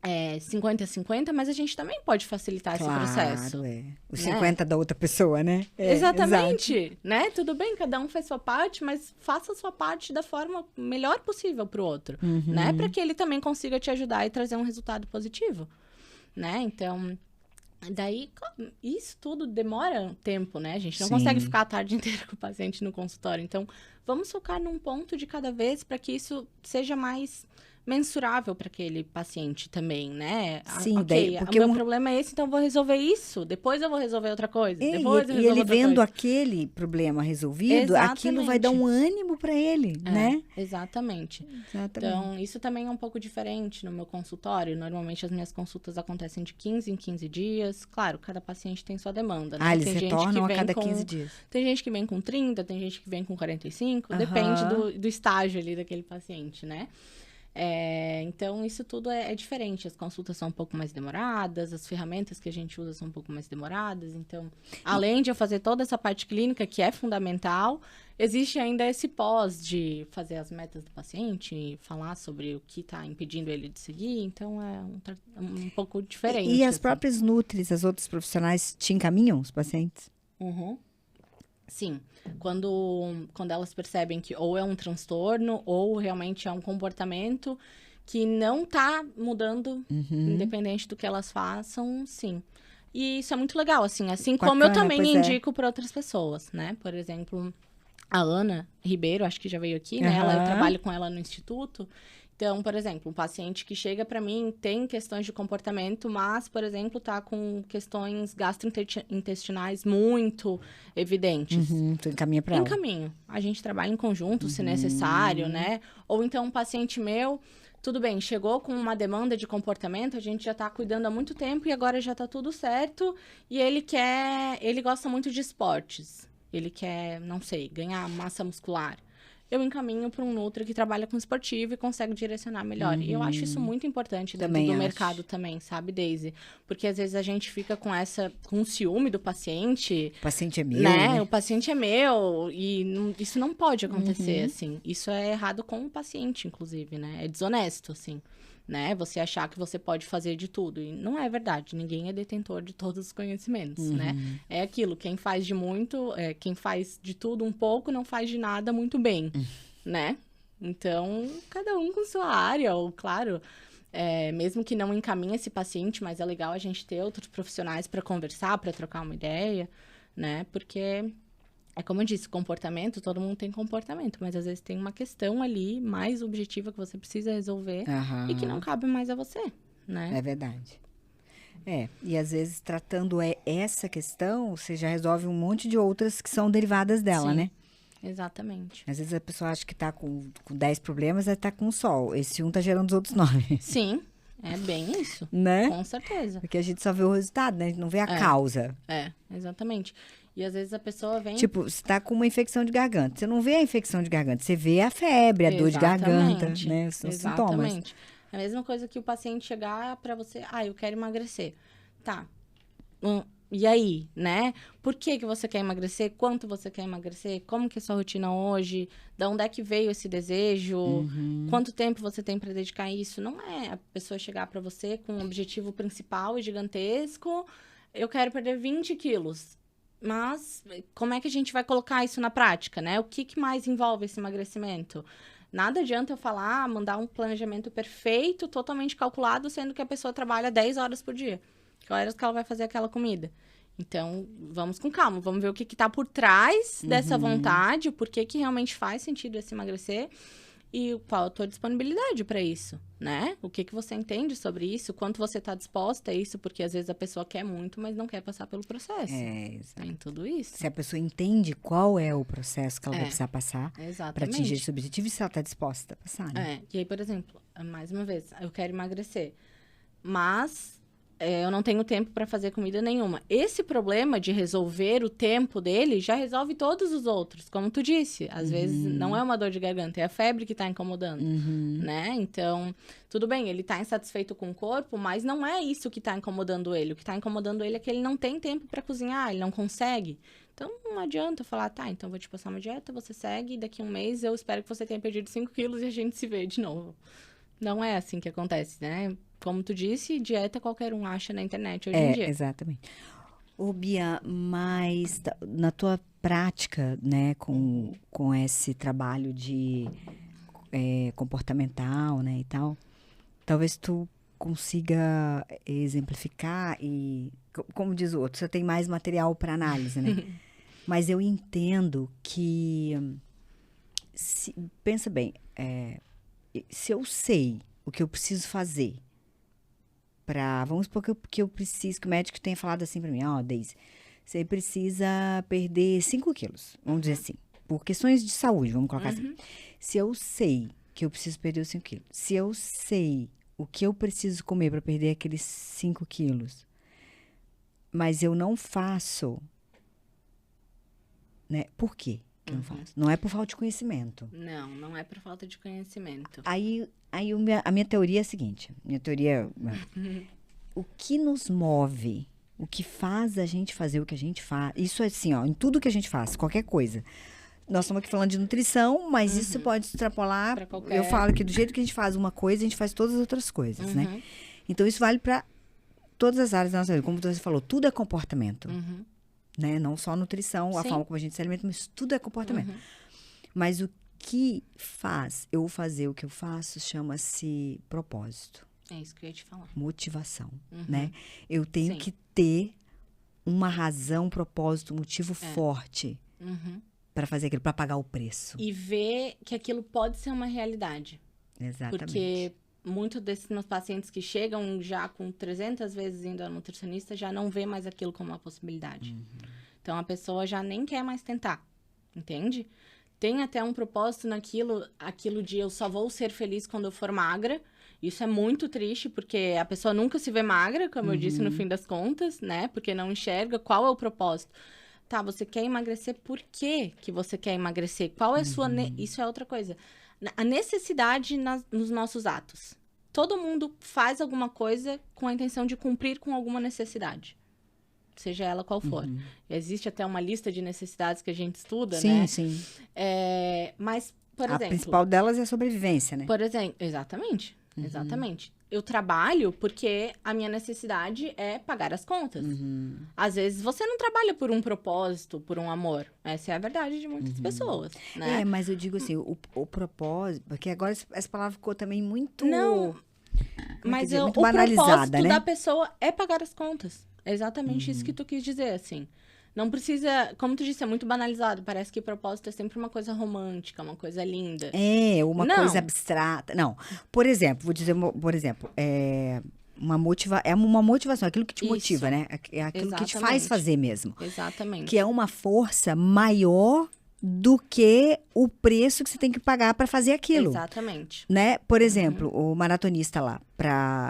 50-50, mas a gente também pode facilitar esse processo. O 50 da outra pessoa, né? Exatamente, né? Tudo bem, cada um faz sua parte, mas faça a sua parte da forma melhor possível pro outro, né? Para que ele também consiga te ajudar e trazer um resultado positivo, né? Então, daí, isso tudo demora um tempo, né? A gente não consegue ficar a tarde inteira com o paciente no consultório. Então, vamos focar num ponto de cada vez para que isso seja mais... mensurável para aquele paciente também, né? Sim, porque o meu problema é esse, então eu vou resolver isso. Depois eu vou resolver outra coisa. E ele vendo aquele problema resolvido, aquilo vai dar um ânimo para ele, né? Exatamente. Então, isso também é um pouco diferente no meu consultório. Normalmente, as minhas consultas acontecem de 15 em 15 dias. Claro, cada paciente tem sua demanda, né? Eles retornam a cada 15 dias. Tem gente que vem com 30, tem gente que vem com 45. Depende do estágio ali daquele paciente, né? Então, isso tudo é diferente. As consultas são um pouco mais demoradas, as ferramentas que a gente usa são um pouco mais demoradas. Então, além de eu fazer toda essa parte clínica, que é fundamental, existe ainda esse pós de fazer as metas do paciente, falar sobre o que está impedindo ele de seguir, então é um pouco diferente. E as assim. próprias nutris, as outras profissionais te encaminham os pacientes? Uhum. Sim, quando elas percebem que ou é um transtorno ou realmente é um comportamento que não tá mudando, independente do que elas façam, sim. E isso é muito legal, assim como eu Bacana, também pois é. indico para outras pessoas, né? Por exemplo, a Ana Ribeiro, acho que já veio aqui, né? Eu Aham. trabalho com ela no instituto. Então, por exemplo, um paciente que chega para mim tem questões de comportamento, mas, por exemplo, tá com questões gastrointestinais muito evidentes. Tu encaminha pra ela. Encaminho. A gente trabalha em conjunto, se necessário, né? Ou então um paciente meu, tudo bem, chegou com uma demanda de comportamento, a gente já tá cuidando há muito tempo e agora já tá tudo certo. E ele gosta muito de esportes. Ele quer, não sei, ganhar massa muscular. Eu encaminho para um Nutri que trabalha com esportivo e consegue direcionar melhor. E eu acho isso muito importante dentro Também do acho. mercado também, sabe, Daisy? Porque às vezes a gente fica com ciúme do paciente, O paciente é meu, né? né? O paciente é meu e isso não pode acontecer, assim. Isso é errado com o paciente, inclusive, né? É desonesto, assim, né? Você achar que você pode fazer de tudo. E não é verdade. Ninguém é detentor de todos os conhecimentos, né? É aquilo, quem faz quem faz de tudo um pouco, não faz de nada muito bem, né? Então, cada um com sua área, ou claro... mesmo que não encaminhe esse paciente, mas é legal a gente ter outros profissionais para conversar, para trocar uma ideia, né? Porque, é como eu disse, comportamento, todo mundo tem comportamento, mas às vezes tem uma questão ali mais objetiva que você precisa resolver e que não cabe mais a você, né? É verdade. E às vezes tratando essa questão, você já resolve um monte de outras que são derivadas dela, Sim. né? Exatamente. Às vezes a pessoa acha que tá com 10 problemas, aí tá com um só. Esse um tá gerando os outros 9. Sim, é bem isso. Né? Com certeza. Porque a gente só vê o resultado, né? A gente não vê a causa. Exatamente. E às vezes a pessoa vem... Tipo, você tá com uma infecção de garganta. Você não vê a infecção de garganta, você vê a febre, a dor de garganta, né? São sintomas. Exatamente. É a mesma coisa que o paciente chegar pra você, eu quero emagrecer. Tá. E aí, né? Por que você quer emagrecer? Quanto você quer emagrecer? Como que é a sua rotina hoje? De onde é que veio esse desejo? Quanto tempo você tem para dedicar a isso? Não é a pessoa chegar para você com um objetivo principal e gigantesco. Eu quero perder 20 quilos. Mas como é que a gente vai colocar isso na prática, né? O que mais envolve esse emagrecimento? Nada adianta eu falar, mandar um planejamento perfeito, totalmente calculado, sendo que a pessoa trabalha 10 horas por dia. Que horas que ela vai fazer aquela comida? Então, vamos com calma. Vamos ver o que tá por trás dessa vontade, o porquê que realmente faz sentido esse emagrecer e qual a tua disponibilidade para isso, né? O que você entende sobre isso, quanto você tá disposta a isso, porque às vezes a pessoa quer muito, mas não quer passar pelo processo. Exato. Tem tudo isso. Se a pessoa entende qual é o processo que ela vai precisar passar para Exatamente. atingir esse objetivo e se ela tá disposta a passar, né? E aí, por exemplo, mais uma vez, eu quero emagrecer, mas eu não tenho tempo para fazer comida nenhuma. Esse problema de resolver o tempo dele já resolve todos os outros, como tu disse. Às vezes não é uma dor de garganta, é a febre que tá incomodando, né? Então, tudo bem, ele tá insatisfeito com o corpo, mas não é isso que tá incomodando ele. O que tá incomodando ele é que ele não tem tempo para cozinhar, ele não consegue. Então, não adianta eu falar, tá, então vou te passar uma dieta, você segue, e daqui a um mês eu espero que você tenha perdido 5 quilos e a gente se vê de novo. Não é assim que acontece, né? Como tu disse, dieta qualquer um acha na internet hoje em dia. Exatamente. Ô, Bia, mas na tua prática, né, com esse trabalho de comportamental, né, e tal, talvez tu consiga exemplificar e, como diz o outro, você tem mais material para análise, né? Mas eu entendo que, pensa bem, se eu sei o que eu preciso fazer vamos supor que eu preciso, que o médico tenha falado assim pra mim, Daisy, você precisa perder 5 quilos, vamos dizer assim, por questões de saúde, vamos colocar assim. Se eu sei que eu preciso perder os 5 quilos, se eu sei o que eu preciso comer para perder aqueles 5 quilos, mas eu não faço, né, por quê que eu não faço? Não é por falta de conhecimento. Não é por falta de conhecimento. Aí a minha teoria é a seguinte, o que nos move, o que faz a gente fazer o que a gente faz, isso é assim, em tudo que a gente faz, qualquer coisa, nós estamos aqui falando de nutrição, mas isso pode extrapolar. Pra qualquer... Eu falo que do jeito que a gente faz uma coisa, a gente faz todas as outras coisas, né? Então, isso vale para todas as áreas da nossa vida. Como você falou, tudo é comportamento. Né? Não só nutrição, a forma como a gente se alimenta, mas tudo é comportamento. Mas o que faz eu fazer o que eu faço chama-se propósito. É isso que eu ia te falar. Motivação, né? Eu tenho que ter uma razão, um propósito, um motivo forte para fazer aquilo, para pagar o preço. E ver que aquilo pode ser uma realidade. Exatamente. Porque muitos desses meus pacientes que chegam já com 300 vezes indo ao nutricionista já não vê mais aquilo como uma possibilidade. Então, a pessoa já nem quer mais tentar, entende? Tem até um propósito aquilo de eu só vou ser feliz quando eu for magra. Isso é muito triste, porque a pessoa nunca se vê magra, como eu disse, no fim das contas, né? Porque não enxerga qual é o propósito. Tá, você quer emagrecer, por quê que você quer emagrecer? Qual é a sua... Isso é outra coisa. A necessidade nos nossos atos. Todo mundo faz alguma coisa com a intenção de cumprir com alguma necessidade. Seja ela qual for. Existe até uma lista de necessidades que a gente estuda, né? Sim. Mas, por exemplo... A principal delas é a sobrevivência, né? Por exemplo, exatamente. Eu trabalho porque a minha necessidade é pagar as contas. Às vezes, você não trabalha por um propósito, por um amor. Essa é a verdade de muitas pessoas, né? Mas eu digo assim, o propósito... Porque agora essa palavra ficou também muito... Não, mas muito o banalizada, propósito né? da pessoa é pagar as contas. É exatamente isso que tu quis dizer, assim. Não precisa... Como tu disse, é muito banalizado. Parece que propósito é sempre uma coisa romântica, uma coisa linda. Uma coisa abstrata. Não. Por exemplo, vou dizer... Por exemplo, é uma motivação. Aquilo que te motiva, né? É aquilo que te faz fazer mesmo. Exatamente. Que é uma força maior do que o preço que você tem que pagar para fazer aquilo. Exatamente. Né? Por exemplo, o maratonista lá,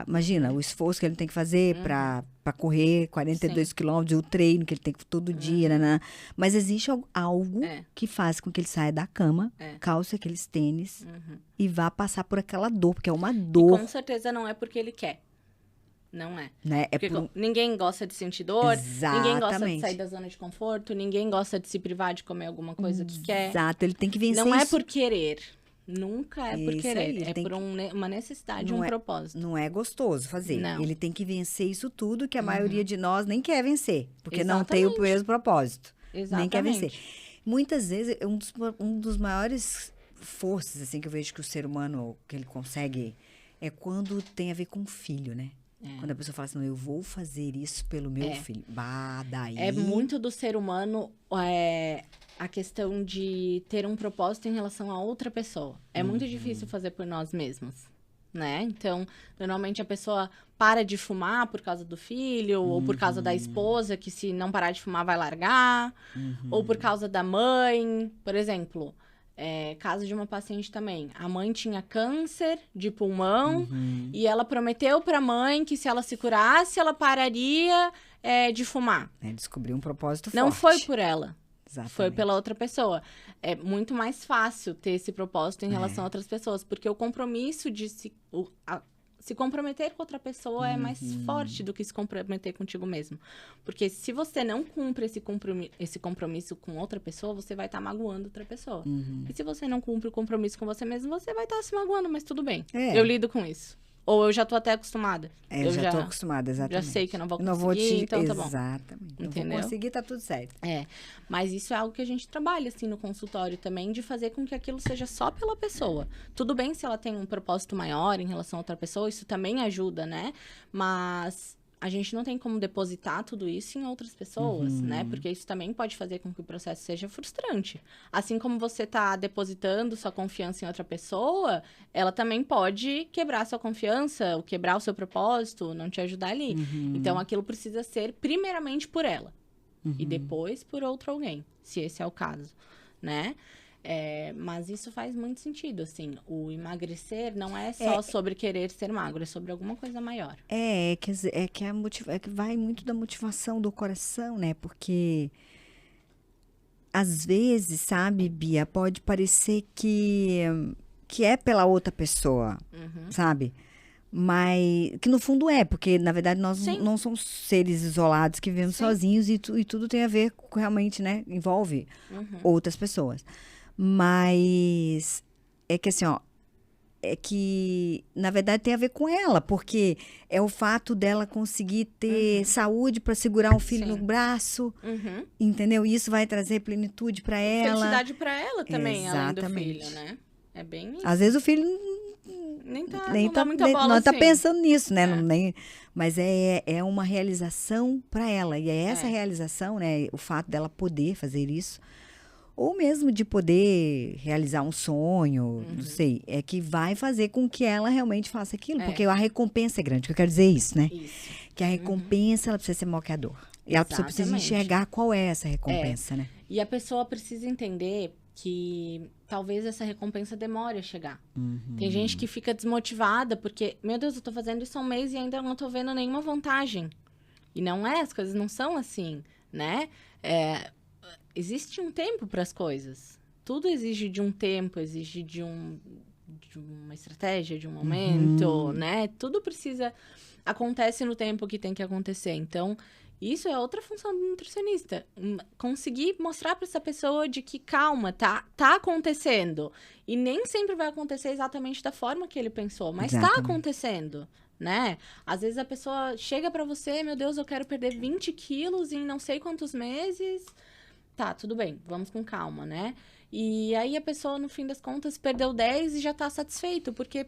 imagina o esforço que ele tem que fazer para correr 42 quilômetros, o treino que ele tem que todo dia, né? Mas existe algo que faz com que ele saia da cama, calce aqueles tênis e vá passar por aquela dor, porque é uma dor. E com certeza não é porque ele quer. Não é. Né? Ninguém gosta de sentir dor, Exatamente. Ninguém gosta de sair da zona de conforto, ninguém gosta de se privar de comer alguma coisa que quer. Exato, ele tem que vencer Não é isso. por querer. Nunca é por Isso querer. aí, É por uma necessidade, um propósito. Não é gostoso fazer. Não. Ele tem que vencer isso tudo que a maioria de nós nem quer vencer. Porque não tem o mesmo propósito. Nem quer vencer. Muitas vezes, um dos maiores forças assim, que eu vejo que o ser humano que ele consegue é quando tem a ver com o filho, né? Quando a pessoa fala assim, eu vou fazer isso pelo meu filho. Daí... É muito do ser humano a questão de ter um propósito em relação a outra pessoa. É muito difícil fazer por nós mesmos, né? Então, normalmente a pessoa para de fumar por causa do filho, ou por causa da esposa, que se não parar de fumar vai largar, ou por causa da mãe. Por exemplo... caso de uma paciente também. A mãe tinha câncer de pulmão e ela prometeu para a mãe que se ela se curasse, ela pararia de fumar. Descobriu um propósito forte. Não foi por ela. Exatamente. Foi pela outra pessoa. É muito mais fácil ter esse propósito em relação a outras pessoas, porque o compromisso de se comprometer com outra pessoa é mais forte do que se comprometer contigo mesmo. Porque se você não cumpre esse compromisso com outra pessoa, você vai estar magoando outra pessoa. E se você não cumpre o compromisso com você mesmo, você vai estar se magoando, mas tudo bem. Eu lido com isso. Ou eu já tô até acostumada. Eu já tô acostumada, exatamente. Já sei que eu não vou conseguir, então tá bom. Exatamente. Entendeu? Não vou conseguir, tá tudo certo. Mas isso é algo que a gente trabalha, assim, no consultório também, de fazer com que aquilo seja só pela pessoa. Tudo bem se ela tem um propósito maior em relação a outra pessoa, isso também ajuda, né? Mas... a gente não tem como depositar tudo isso em outras pessoas, né? Porque isso também pode fazer com que o processo seja frustrante. Assim como você tá depositando sua confiança em outra pessoa, ela também pode quebrar sua confiança, ou quebrar o seu propósito, não te ajudar ali. Então, aquilo precisa ser primeiramente por ela. E depois por outro alguém, se esse é o caso, né? Mas isso faz muito sentido, assim. O emagrecer não é só sobre querer ser magro, é sobre alguma coisa maior. Que vai muito da motivação do coração, né? Porque às vezes, sabe, Bia, pode parecer que é pela outra pessoa, sabe? Mas que no fundo porque na verdade nós Sim. não somos seres isolados que vivemos Sim. sozinhos e tudo tem a ver com realmente, né? Envolve outras pessoas. Mas é que assim, ó, é que na verdade tem a ver com ela, porque é o fato dela conseguir ter saúde para segurar um filho Sim. no braço, Uhum. entendeu? Isso vai trazer plenitude para ela. Felicidade pra ela também, além do Exatamente. filho, né? É bem isso. Às vezes o filho Nem tá, nem não dá muita bola não tá assim. pensando nisso, né? É. Não, nem, mas é uma realização para ela. E é essa É. realização, né? O fato dela poder fazer isso, ou mesmo de poder realizar um sonho, não sei, é que vai fazer com que ela realmente faça aquilo. É. Porque a recompensa é grande, que eu quero dizer isso, né? Isso. Que a recompensa, ela precisa ser maior que a dor. E a pessoa precisa Exatamente. enxergar qual é essa recompensa, né? E a pessoa precisa entender que talvez essa recompensa demore a chegar. Tem gente que fica desmotivada porque, meu Deus, eu tô fazendo isso há um mês e ainda não tô vendo nenhuma vantagem. E não é, as coisas não são assim, né? Existe um tempo para as coisas. Tudo exige de um tempo, exige de uma estratégia, de um momento, né? Tudo acontece no tempo que tem que acontecer. Então, isso é outra função do nutricionista. Conseguir mostrar para essa pessoa de que, calma, tá acontecendo. E nem sempre vai acontecer exatamente da forma que ele pensou, mas tá acontecendo, né? Às vezes a pessoa chega para você, meu Deus, eu quero perder 20 quilos em não sei quantos meses. Tá, tudo bem, vamos com calma, né? E aí a pessoa, no fim das contas, perdeu 10 e já tá satisfeito, porque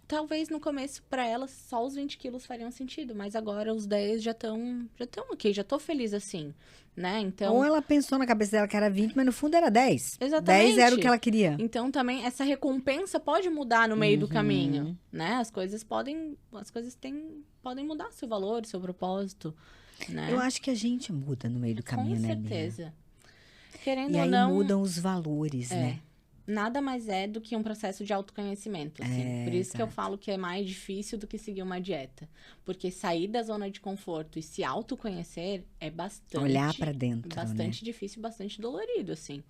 talvez no começo, pra ela, só os 20 quilos fariam sentido, mas agora os 10 já estão ok, já tô feliz assim, né? Então, Ou ela pensou na cabeça dela que era 20, mas no fundo era 10. Exatamente. 10 era o que ela queria. Então, também, essa recompensa pode mudar no meio do caminho, né? As coisas podem mudar seu valor, seu propósito, né? Eu acho que a gente muda no meio do caminho, né, Bia? Com certeza. Querendo E ou aí não, mudam os valores, né? nada mais é do que um processo de autoconhecimento, assim. Por isso que eu falo que é mais difícil do que seguir uma dieta. Porque sair da zona de conforto e se autoconhecer é bastante... Olhar pra dentro, bastante difícil, bastante dolorido, assim.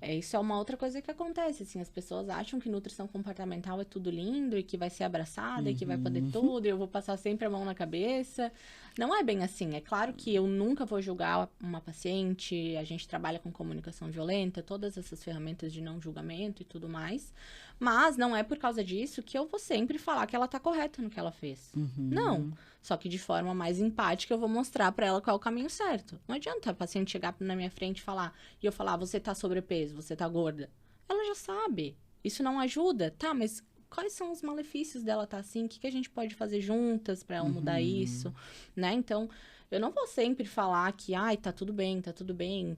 Isso é uma outra coisa que acontece, assim. As pessoas acham que nutrição comportamental é tudo lindo e que vai ser abraçada e que vai poder tudo e eu vou passar sempre a mão na cabeça. Não é bem assim. É claro que eu nunca vou julgar uma paciente, a gente trabalha com comunicação violenta, todas essas ferramentas de não julgamento e tudo mais, mas não é por causa disso que eu vou sempre falar que ela tá correta no que ela fez. Não. Só que de forma mais empática eu vou mostrar pra ela qual é o caminho certo. Não adianta a paciente chegar na minha frente e falar, você tá sobrepeso, você tá gorda. Ela já sabe. Isso não ajuda. Tá, mas quais são os malefícios dela estar assim? O que a gente pode fazer juntas para ela mudar isso, né? Então, eu não vou sempre falar que, tá tudo bem, tudo bem,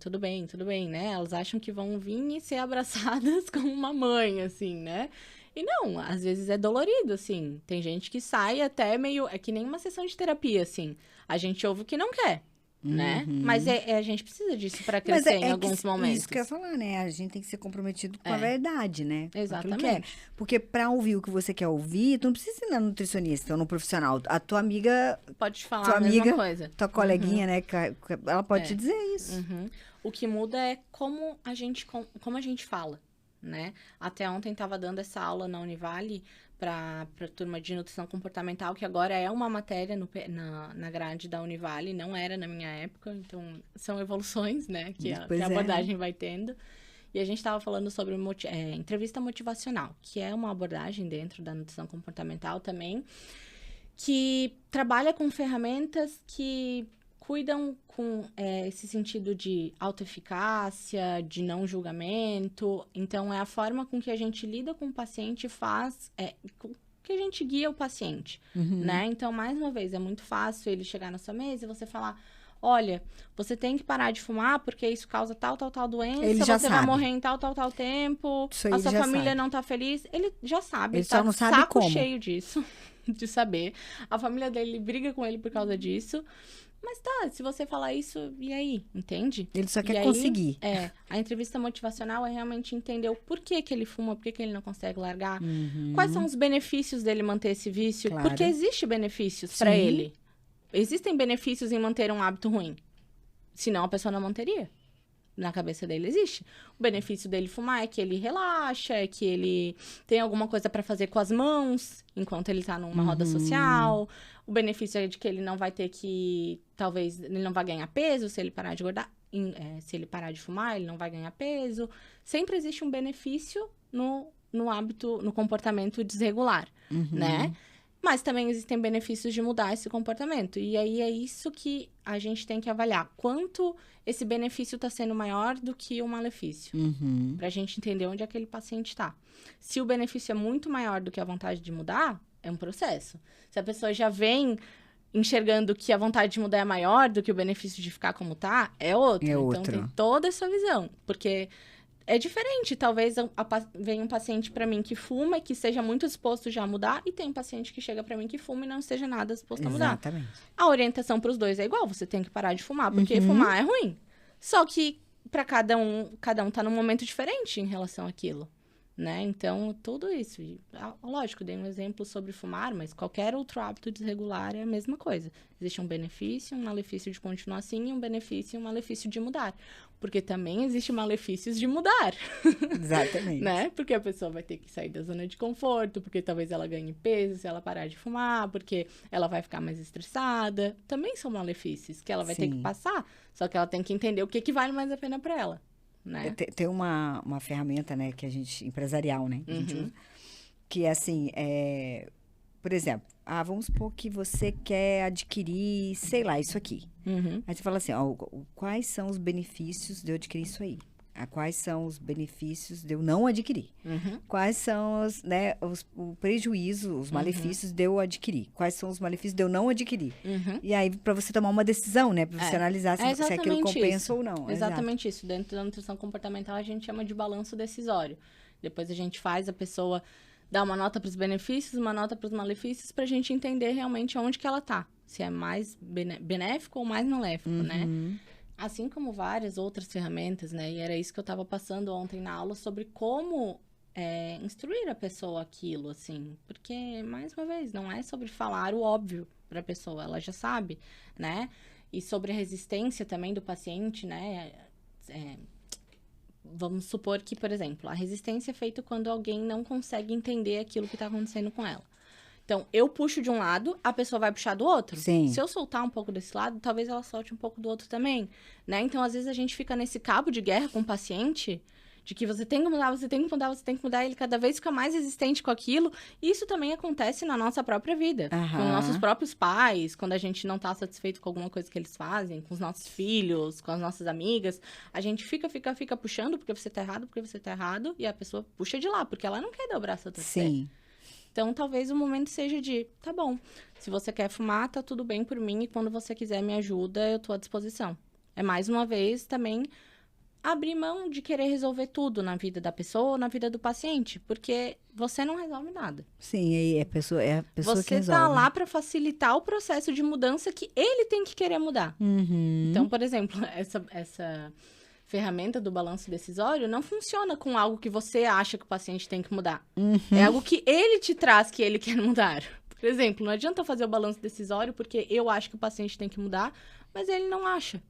né? Elas acham que vão vir e ser abraçadas como uma mãe, assim, né? E não, às vezes é dolorido, assim. Tem gente que sai até meio... É que nem uma sessão de terapia, assim. A gente ouve o que não quer, né? Mas a gente precisa disso para crescer em alguns momentos. Isso que eu ia falar, né? A gente tem que ser comprometido com a verdade, né? Exatamente. Porque para ouvir o que você quer ouvir, tu não precisa ir na nutricionista ou no profissional. A tua amiga... Pode te falar tua a mesma amiga, coisa. tua coleguinha, né? Ela pode te dizer isso. O que muda é como a gente fala, né? Até ontem estava dando essa aula na Univale para a turma de nutrição comportamental, que agora é uma matéria na grade da Univale, não era na minha época, então são evoluções, né, que a abordagem vai tendo. E a gente estava falando sobre entrevista motivacional, que é uma abordagem dentro da nutrição comportamental também, que trabalha com ferramentas que cuidam com esse sentido de autoeficácia, de não julgamento. Então, é a forma com que a gente lida com o paciente que a gente guia o paciente, né? Então, mais uma vez, é muito fácil ele chegar na sua mesa e você falar, olha, você tem que parar de fumar porque isso causa tal doença, você vai morrer em tal tempo, a sua família não tá feliz. Ele já sabe, ele só não sabe saco como. cheio disso, de saber. A família dele briga com ele por causa disso. Mas tá, se você falar isso, e aí? Entende? Ele só quer conseguir. A entrevista motivacional é realmente entender o porquê que ele fuma, por que ele não consegue largar. Quais são os benefícios dele manter esse vício? Claro. Porque existe benefícios para ele. Existem benefícios em manter um hábito ruim. Senão a pessoa não manteria. na cabeça dele existe. O benefício dele fumar é que ele relaxa, é que ele tem alguma coisa para fazer com as mãos enquanto ele tá numa roda social. O benefício é de que ele não vai ter que... Talvez ele não vai ganhar peso se ele parar de engordar. Se ele parar de fumar, ele não vai ganhar peso. Sempre existe um benefício no hábito, no comportamento desregular, né? Mas também existem benefícios de mudar esse comportamento. E aí é isso que a gente tem que avaliar. Quanto esse benefício está sendo maior do que o malefício. Pra gente entender onde aquele paciente está. Se o benefício é muito maior do que a vontade de mudar, é um processo. Se a pessoa já vem enxergando que a vontade de mudar é maior do que o benefício de ficar como tá, é outro. Então tem toda essa visão. Porque... é diferente, talvez venha um paciente para mim que fuma e que seja muito disposto já a mudar, e tem um paciente que chega para mim que fuma e não esteja nada disposto a mudar. Exatamente. A orientação para os dois é igual, você tem que parar de fumar, porque fumar é ruim. Só que para cada um tá num momento diferente em relação àquilo, né? Então, tudo isso. E, lógico, dei um exemplo sobre fumar, mas qualquer outro hábito desregular é a mesma coisa. Existe um benefício, um malefício de continuar assim, e um benefício e um malefício de mudar. Porque também existem malefícios de mudar. Exatamente. Né? Porque a pessoa vai ter que sair da zona de conforto, porque talvez ela ganhe peso se ela parar de fumar, porque ela vai ficar mais estressada. Também são malefícios que ela vai ter que passar, só que ela tem que entender o que vale mais a pena para ela. Né? Tem uma ferramenta, né, que a gente, empresarial, né, que a gente usa, que é assim, por exemplo, vamos supor que você quer adquirir, sei lá, isso aqui. Aí você fala assim, quais são os benefícios de eu adquirir isso aí? Quais são os benefícios de eu não adquirir? Quais são o prejuízo, os malefícios de eu adquirir? Quais são os malefícios de eu não adquirir? E aí, para você tomar uma decisão, né? Para você analisar se aquilo compensa ou não. Exatamente isso. Dentro da nutrição comportamental, a gente chama de balanço decisório. Depois a gente faz a pessoa dar uma nota para os benefícios, uma nota para os malefícios, para a gente entender realmente onde que ela tá. Se é mais benéfico ou mais maléfico, né? Assim como várias outras ferramentas, né? E era isso que eu estava passando ontem na aula sobre como instruir a pessoa aquilo, assim. Porque, mais uma vez, não é sobre falar o óbvio para a pessoa, ela já sabe, né? E sobre a resistência também do paciente, né? Vamos supor que, por exemplo, a resistência é feita quando alguém não consegue entender aquilo que está acontecendo com ela. Então, eu puxo de um lado, a pessoa vai puxar do outro. Sim. Se eu soltar um pouco desse lado, talvez ela solte um pouco do outro também, né? Então, às vezes, a gente fica nesse cabo de guerra com o paciente, de que você tem que mudar, você tem que mudar, você tem que mudar, e ele cada vez fica mais resistente com aquilo. E isso também acontece na nossa própria vida. Com nossos próprios pais, quando a gente não tá satisfeito com alguma coisa que eles fazem, com os nossos filhos, com as nossas amigas. A gente fica puxando, porque você tá errado, e a pessoa puxa de lá, porque ela não quer dar o braço a torcer. Sim. Então, talvez o momento seja de, tá bom, se você quer fumar, tá tudo bem por mim, e quando você quiser me ajuda, eu tô à disposição. É mais uma vez também abrir mão de querer resolver tudo na vida da pessoa ou na vida do paciente, porque você não resolve nada. Sim, é a pessoa que resolve. Você tá lá para facilitar o processo de mudança que ele tem que querer mudar. Então, por exemplo, essa ferramenta do balanço decisório não funciona com algo que você acha que o paciente tem que mudar. É algo que ele te traz que ele quer mudar. Por exemplo, não adianta eu fazer o balanço decisório porque eu acho que o paciente tem que mudar, mas ele não acha.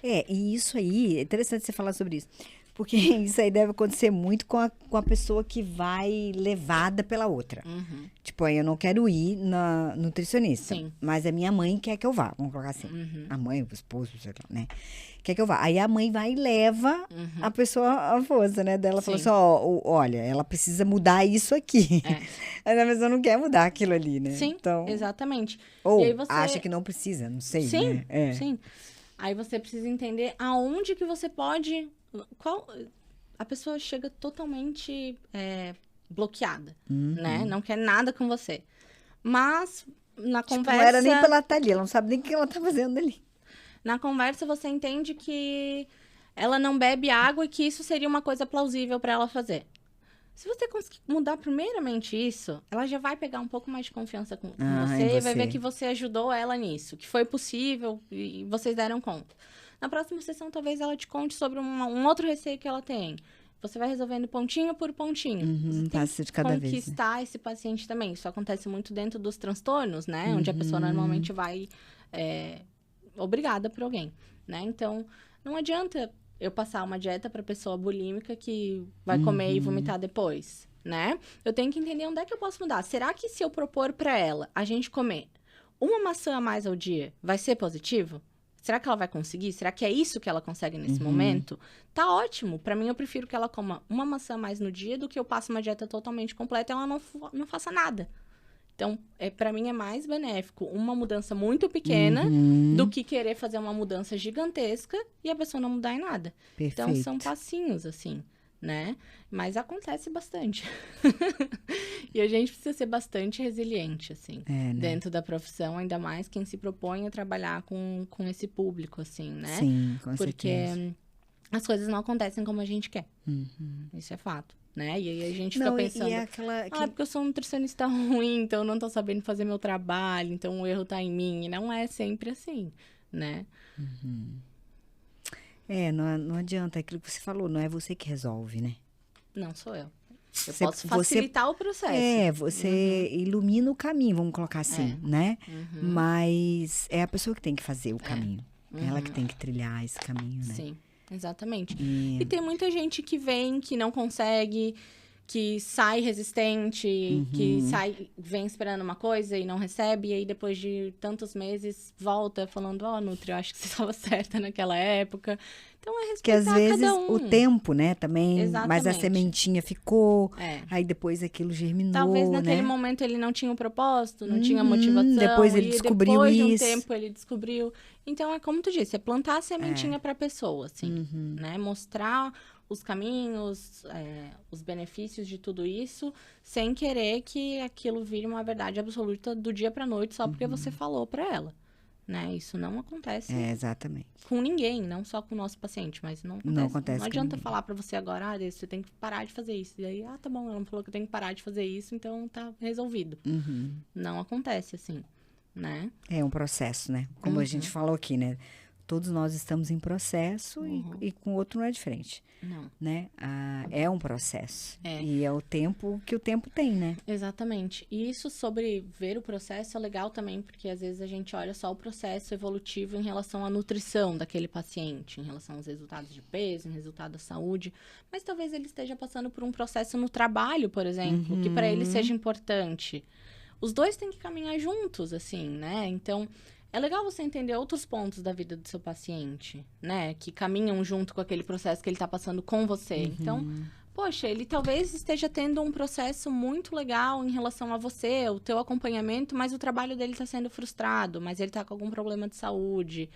E isso aí, é interessante você falar sobre isso. Porque isso aí deve acontecer muito com a pessoa que vai levada pela outra. Tipo, eu não quero ir na nutricionista. Sim. Mas a minha mãe quer que eu vá. Vamos colocar assim. A mãe, o esposo, sei lá, né? Quer que eu vá. Aí a mãe vai e leva a pessoa à força, né? Dela fala assim, olha, ela precisa mudar isso aqui. Mas a pessoa não quer mudar aquilo ali, né? Sim, então, exatamente. Ou e aí você... acha que não precisa, não sei, sim, né? Sim. Aí você precisa entender aonde que você pode... A pessoa chega totalmente bloqueada, né? Não quer nada com você. Mas, na conversa... Não era nem pela Thalia, ela não sabe nem o que ela tá fazendo ali. Na conversa, você entende que ela não bebe água e que isso seria uma coisa plausível para ela fazer. Se você conseguir mudar primeiramente isso, ela já vai pegar um pouco mais de confiança com você e vai ver que você ajudou ela nisso, que foi possível e vocês deram conta. Na próxima sessão, talvez ela te conte sobre um outro receio que ela tem. Você vai resolvendo pontinho por pontinho. Você tem que conquistar esse paciente também. Isso acontece muito dentro dos transtornos, né? Onde a pessoa normalmente vai obrigada por alguém, né? Então, não adianta eu passar uma dieta pra pessoa bulímica que vai comer e vomitar depois, né? Eu tenho que entender onde é que eu posso mudar. Será que se eu propor pra ela a gente comer uma maçã a mais ao dia, vai ser positivo? Será que ela vai conseguir? Será que é isso que ela consegue nesse momento? Tá ótimo. Pra mim, eu prefiro que ela coma uma maçã a mais no dia do que eu passe uma dieta totalmente completa e ela não faça nada. Então, para mim é mais benéfico uma mudança muito pequena do que querer fazer uma mudança gigantesca e a pessoa não mudar em nada. Perfeito. Então, são passinhos, assim, né? Mas acontece bastante. E a gente precisa ser bastante resiliente, assim, dentro da profissão, ainda mais quem se propõe a trabalhar com esse público, assim, né? Sim, com Porque certeza. as coisas não acontecem como a gente quer. Isso é fato. Né? E aí a gente fica pensando, porque eu sou um nutricionista ruim, então eu não tô sabendo fazer meu trabalho, então o erro tá em mim. E não é sempre assim, né? Não adianta, aquilo que você falou, não é você que resolve, né? Não sou eu. Eu posso facilitar o processo. Você ilumina o caminho, vamos colocar assim, né? Mas é a pessoa que tem que fazer o caminho. É ela que tem que trilhar esse caminho, né? Sim. Exatamente. E tem muita gente que vem, que não consegue, que sai resistente, que vem esperando uma coisa e não recebe, e aí depois de tantos meses volta falando, Nutri, eu acho que você estava certa naquela época. Então é respeitar que às vezes cada um. O tempo, né, também, Exatamente. mas a sementinha ficou, aí depois aquilo germinou, talvez naquele né? momento ele não tinha um propósito, não tinha motivação. Depois ele descobriu depois isso. De um tempo ele descobriu. Então, é como tu disse, é plantar a sementinha pra pessoa, assim, né? Mostrar os caminhos, os benefícios de tudo isso, sem querer que aquilo vire uma verdade absoluta do dia pra noite, só porque você falou pra ela. Né? Isso não acontece Exatamente. com ninguém, não só com o nosso paciente, mas não acontece. Não adianta falar pra você agora, você tem que parar de fazer isso. E aí, tá bom, ela me falou que eu tenho que parar de fazer isso, então tá resolvido. Não acontece assim, né? É um processo, né? Como a gente falou aqui, né? Todos nós estamos em processo e com o outro não é diferente. Não. Né? É um processo. E é o tempo que o tempo tem, né? Exatamente. E isso sobre ver o processo é legal também, porque às vezes a gente olha só o processo evolutivo em relação à nutrição daquele paciente, em relação aos resultados de peso, em resultado da saúde. Mas talvez ele esteja passando por um processo no trabalho, por exemplo, que para ele seja importante. Os dois têm que caminhar juntos, assim, né? Então, é legal você entender outros pontos da vida do seu paciente, né? Que caminham junto com aquele processo que ele tá passando com você. Então, poxa, ele talvez esteja tendo um processo muito legal em relação a você, o teu acompanhamento, mas o trabalho dele tá sendo frustrado, mas ele tá com algum problema de saúde.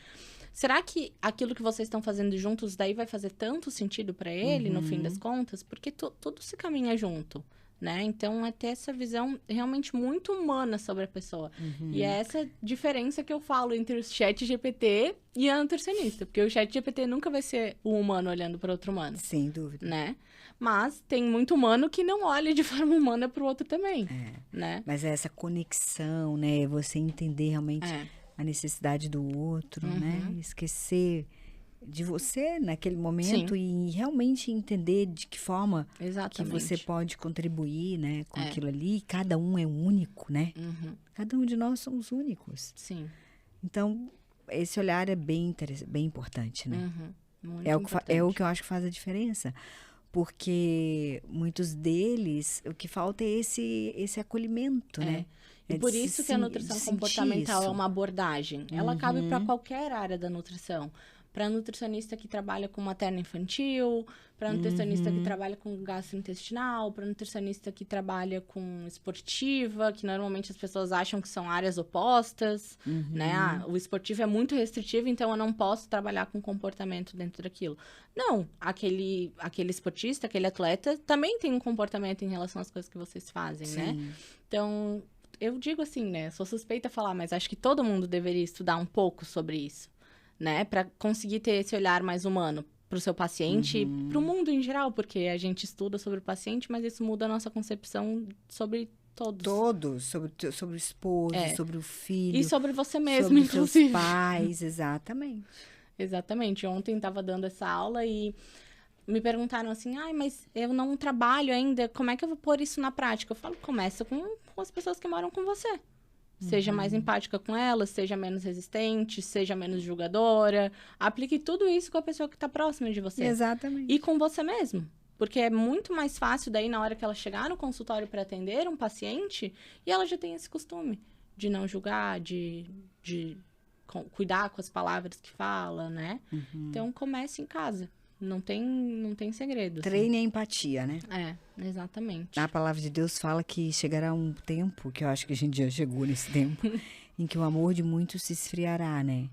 Será que aquilo que vocês estão fazendo juntos daí vai fazer tanto sentido para ele, no fim das contas? Porque tudo se caminha junto. Né? Então, é ter essa visão realmente muito humana sobre a pessoa. E é essa diferença que eu falo entre o chat GPT e a nutricionista. Porque o chat GPT nunca vai ser o humano olhando para outro humano. Sem dúvida. Né? Mas tem muito humano que não olha de forma humana para o outro também. Né? Mas é essa conexão, né? Você entender realmente a necessidade do outro, né? Esquecer de você naquele momento e realmente entender de que forma que você pode contribuir, né, com aquilo ali. Cada um é único, né? Cada um de nós somos únicos. Sim. Então, esse olhar é bem importante, né? Muito é o que eu acho que faz a diferença. Porque muitos deles, o que falta é esse acolhimento, né? E por isso que a nutrição comportamental é uma abordagem. Ela cabe para qualquer área da nutrição. Para nutricionista que trabalha com materno-infantil, para nutricionista que trabalha com gastrointestinal, para nutricionista que trabalha com esportiva, que normalmente as pessoas acham que são áreas opostas, né? O esportivo é muito restritivo, então eu não posso trabalhar com comportamento dentro daquilo. Não, aquele esportista, aquele atleta também tem um comportamento em relação às coisas que vocês fazem, né? Então, eu digo assim, né? Sou suspeita a falar, mas acho que todo mundo deveria estudar um pouco sobre isso. Né, para conseguir ter esse olhar mais humano para o seu paciente e para o mundo em geral, porque a gente estuda sobre o paciente, mas isso muda a nossa concepção sobre todos. Todos, sobre o esposo, sobre o filho. E sobre você mesmo, sobre inclusive. Seus pais, exatamente. Exatamente. Ontem estava dando essa aula e me perguntaram assim, mas eu não trabalho ainda, como é que eu vou pôr isso na prática? Eu falo, começa com as pessoas que moram com você. Seja mais empática com elas, seja menos resistente, seja menos julgadora. Aplique tudo isso com a pessoa que está próxima de você. Exatamente. E com você mesmo. Porque é muito mais fácil daí, na hora que ela chegar no consultório para atender um paciente, e ela já tem esse costume de não julgar, de cuidar com as palavras que fala, né? Então, comece em casa. Não tem segredo. Treine a empatia, né? É, exatamente. A palavra de Deus fala que chegará um tempo, que eu acho que a gente já chegou nesse tempo, em que o amor de muitos se esfriará, né?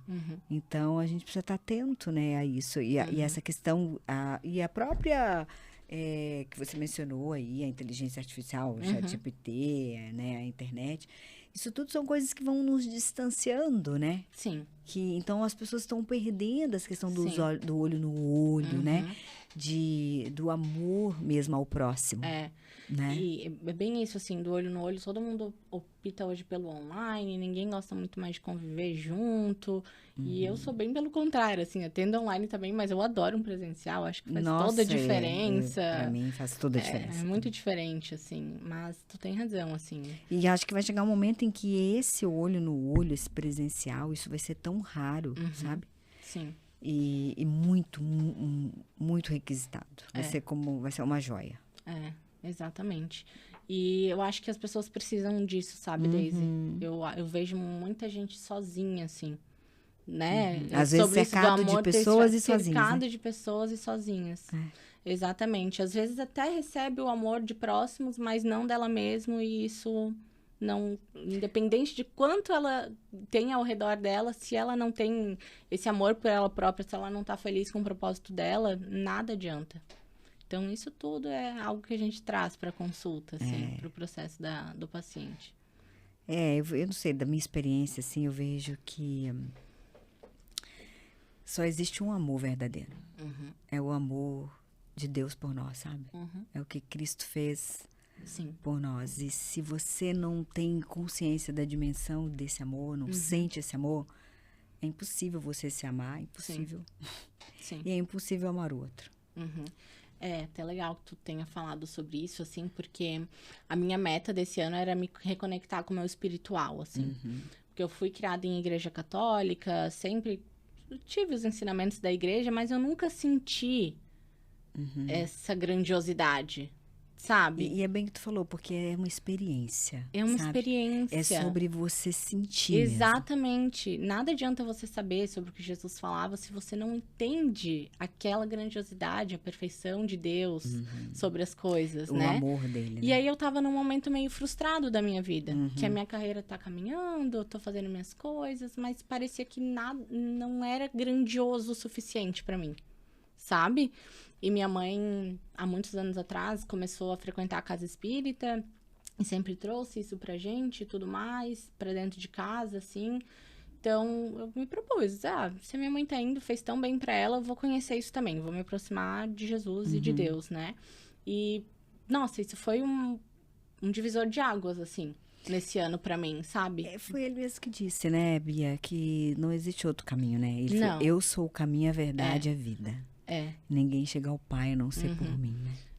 Então, a gente precisa estar atento, né, a isso. E essa questão, e a própria, que você mencionou aí, a inteligência artificial, o ChatGPT, né, a internet, isso tudo são coisas que vão nos distanciando, né? Sim. Então, as pessoas estão perdendo essa questão do olho no olho, né? Do amor mesmo ao próximo. Né? E é bem isso, assim, do olho no olho. Todo mundo opta hoje pelo online, ninguém gosta muito mais de conviver junto. E eu sou bem pelo contrário, assim, atendo online também, mas eu adoro um presencial, acho que faz toda a diferença. Pra mim faz toda a diferença. É muito diferente, assim, mas tu tem razão, assim. E acho que vai chegar um momento em que esse olho no olho, esse presencial, isso vai ser tão raro, sabe? Sim. E muito, muito requisitado. Vai ser uma joia. Exatamente. E eu acho que as pessoas precisam disso, sabe, Daisy? Eu vejo muita gente sozinha, assim, né? Às vezes cercado de pessoas e sozinhas. Cercado de pessoas e sozinhas. Exatamente. Às vezes até recebe o amor de próximos, mas não dela mesma, e isso não... Independente de quanto ela tem ao redor dela, se ela não tem esse amor por ela própria, se ela não tá feliz com o propósito dela, nada adianta. Então, isso tudo é algo que a gente traz para a consulta, assim, para o processo do paciente. Eu não sei, da minha experiência, assim, eu vejo que só existe um amor verdadeiro. É o amor de Deus por nós, sabe? É o que Cristo fez por nós. E se você não tem consciência da dimensão desse amor, não sente esse amor, é impossível você se amar, é impossível. Sim. E é impossível amar o outro. É até legal que tu tenha falado sobre isso, assim, porque a minha meta desse ano era me reconectar com o meu espiritual, assim. Porque eu fui criada em igreja católica, sempre tive os ensinamentos da igreja, mas eu nunca senti essa grandiosidade, sabe? E é bem que tu falou, porque é uma experiência. É uma sabe? experiência. É sobre você sentir. Exatamente. Mesmo. Nada adianta você saber sobre o que Jesus falava se você não entende aquela grandiosidade, a perfeição de Deus sobre as coisas, o né? O amor dele, né? E aí eu tava num momento meio frustrado da minha vida. Que a minha carreira tá caminhando, eu tô fazendo minhas coisas, mas parecia que nada, não era grandioso o suficiente pra mim, sabe? E minha mãe, há muitos anos atrás, começou a frequentar a casa espírita e sempre trouxe isso pra gente e tudo mais, pra dentro de casa, assim. Então, eu me propus, se a minha mãe tá indo, fez tão bem pra ela, eu vou conhecer isso também, vou me aproximar de Jesus e de Deus, né? E, nossa, isso foi um divisor de águas, assim, nesse ano pra mim, sabe? Foi ele mesmo que disse, né, Bia, que não existe outro caminho, né? Ele Não. falou, eu sou o caminho, a verdade e a vida. Ninguém chega ao Pai a não ser por mim,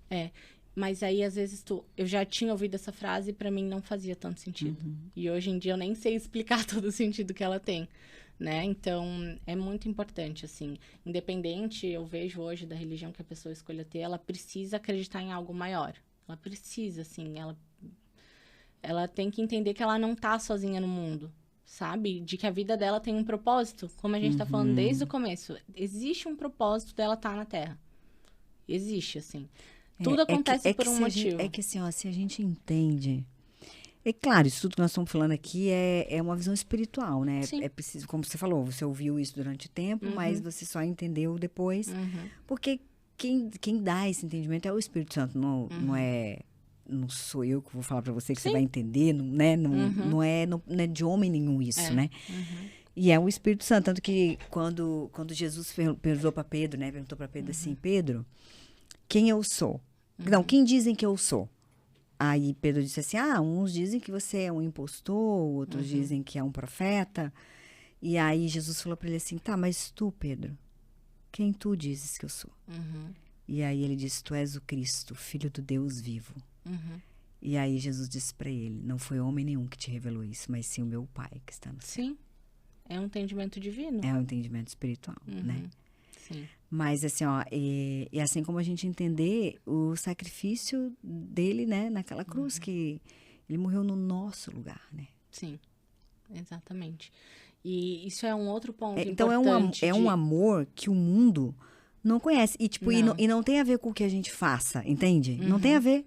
né? Mas aí, às vezes, eu já tinha ouvido essa frase e pra mim não fazia tanto sentido. E hoje em dia eu nem sei explicar todo o sentido que ela tem, né? Então, é muito importante, assim. Independente, eu vejo hoje da religião que a pessoa escolha ter, ela precisa acreditar em algo maior. Ela precisa, assim, ela tem que entender que ela não tá sozinha no mundo, sabe? De que a vida dela tem um propósito, como a gente tá falando desde o começo. Existe um propósito dela estar na Terra. Existe, assim. Tudo acontece por um motivo. É que assim, ó, se a gente entende... É claro, isso tudo que nós estamos falando aqui é uma visão espiritual, né? Sim. É preciso, como você falou, você ouviu isso durante o tempo, mas você só entendeu depois. Porque quem dá esse entendimento é o Espírito Santo, não sou eu que vou falar para você que você vai entender, não é de homem nenhum isso, né? E é o Espírito Santo, tanto que quando Jesus perguntou para Pedro, né? Perguntou para Pedro assim, Pedro, quem eu sou? Não, quem dizem que eu sou? Aí Pedro disse assim, uns dizem que você é um impostor, outros dizem que é um profeta. E aí Jesus falou para ele assim, tá, mas tu, Pedro, quem tu dizes que eu sou? E aí ele disse, tu és o Cristo, Filho do Deus vivo. E aí Jesus disse para ele, não foi homem nenhum que te revelou isso, mas sim o meu Pai que está no céu. Sim, é um entendimento divino. É um entendimento espiritual, né? Sim. Mas assim, ó, e assim como a gente entender o sacrifício dele, né, naquela cruz, que ele morreu no nosso lugar, né? Sim, exatamente. E isso é um outro ponto Então importante. é um amor que o mundo não conhece. E, tipo, Não. e não tem a ver com o que a gente faça, entende? Não tem a ver.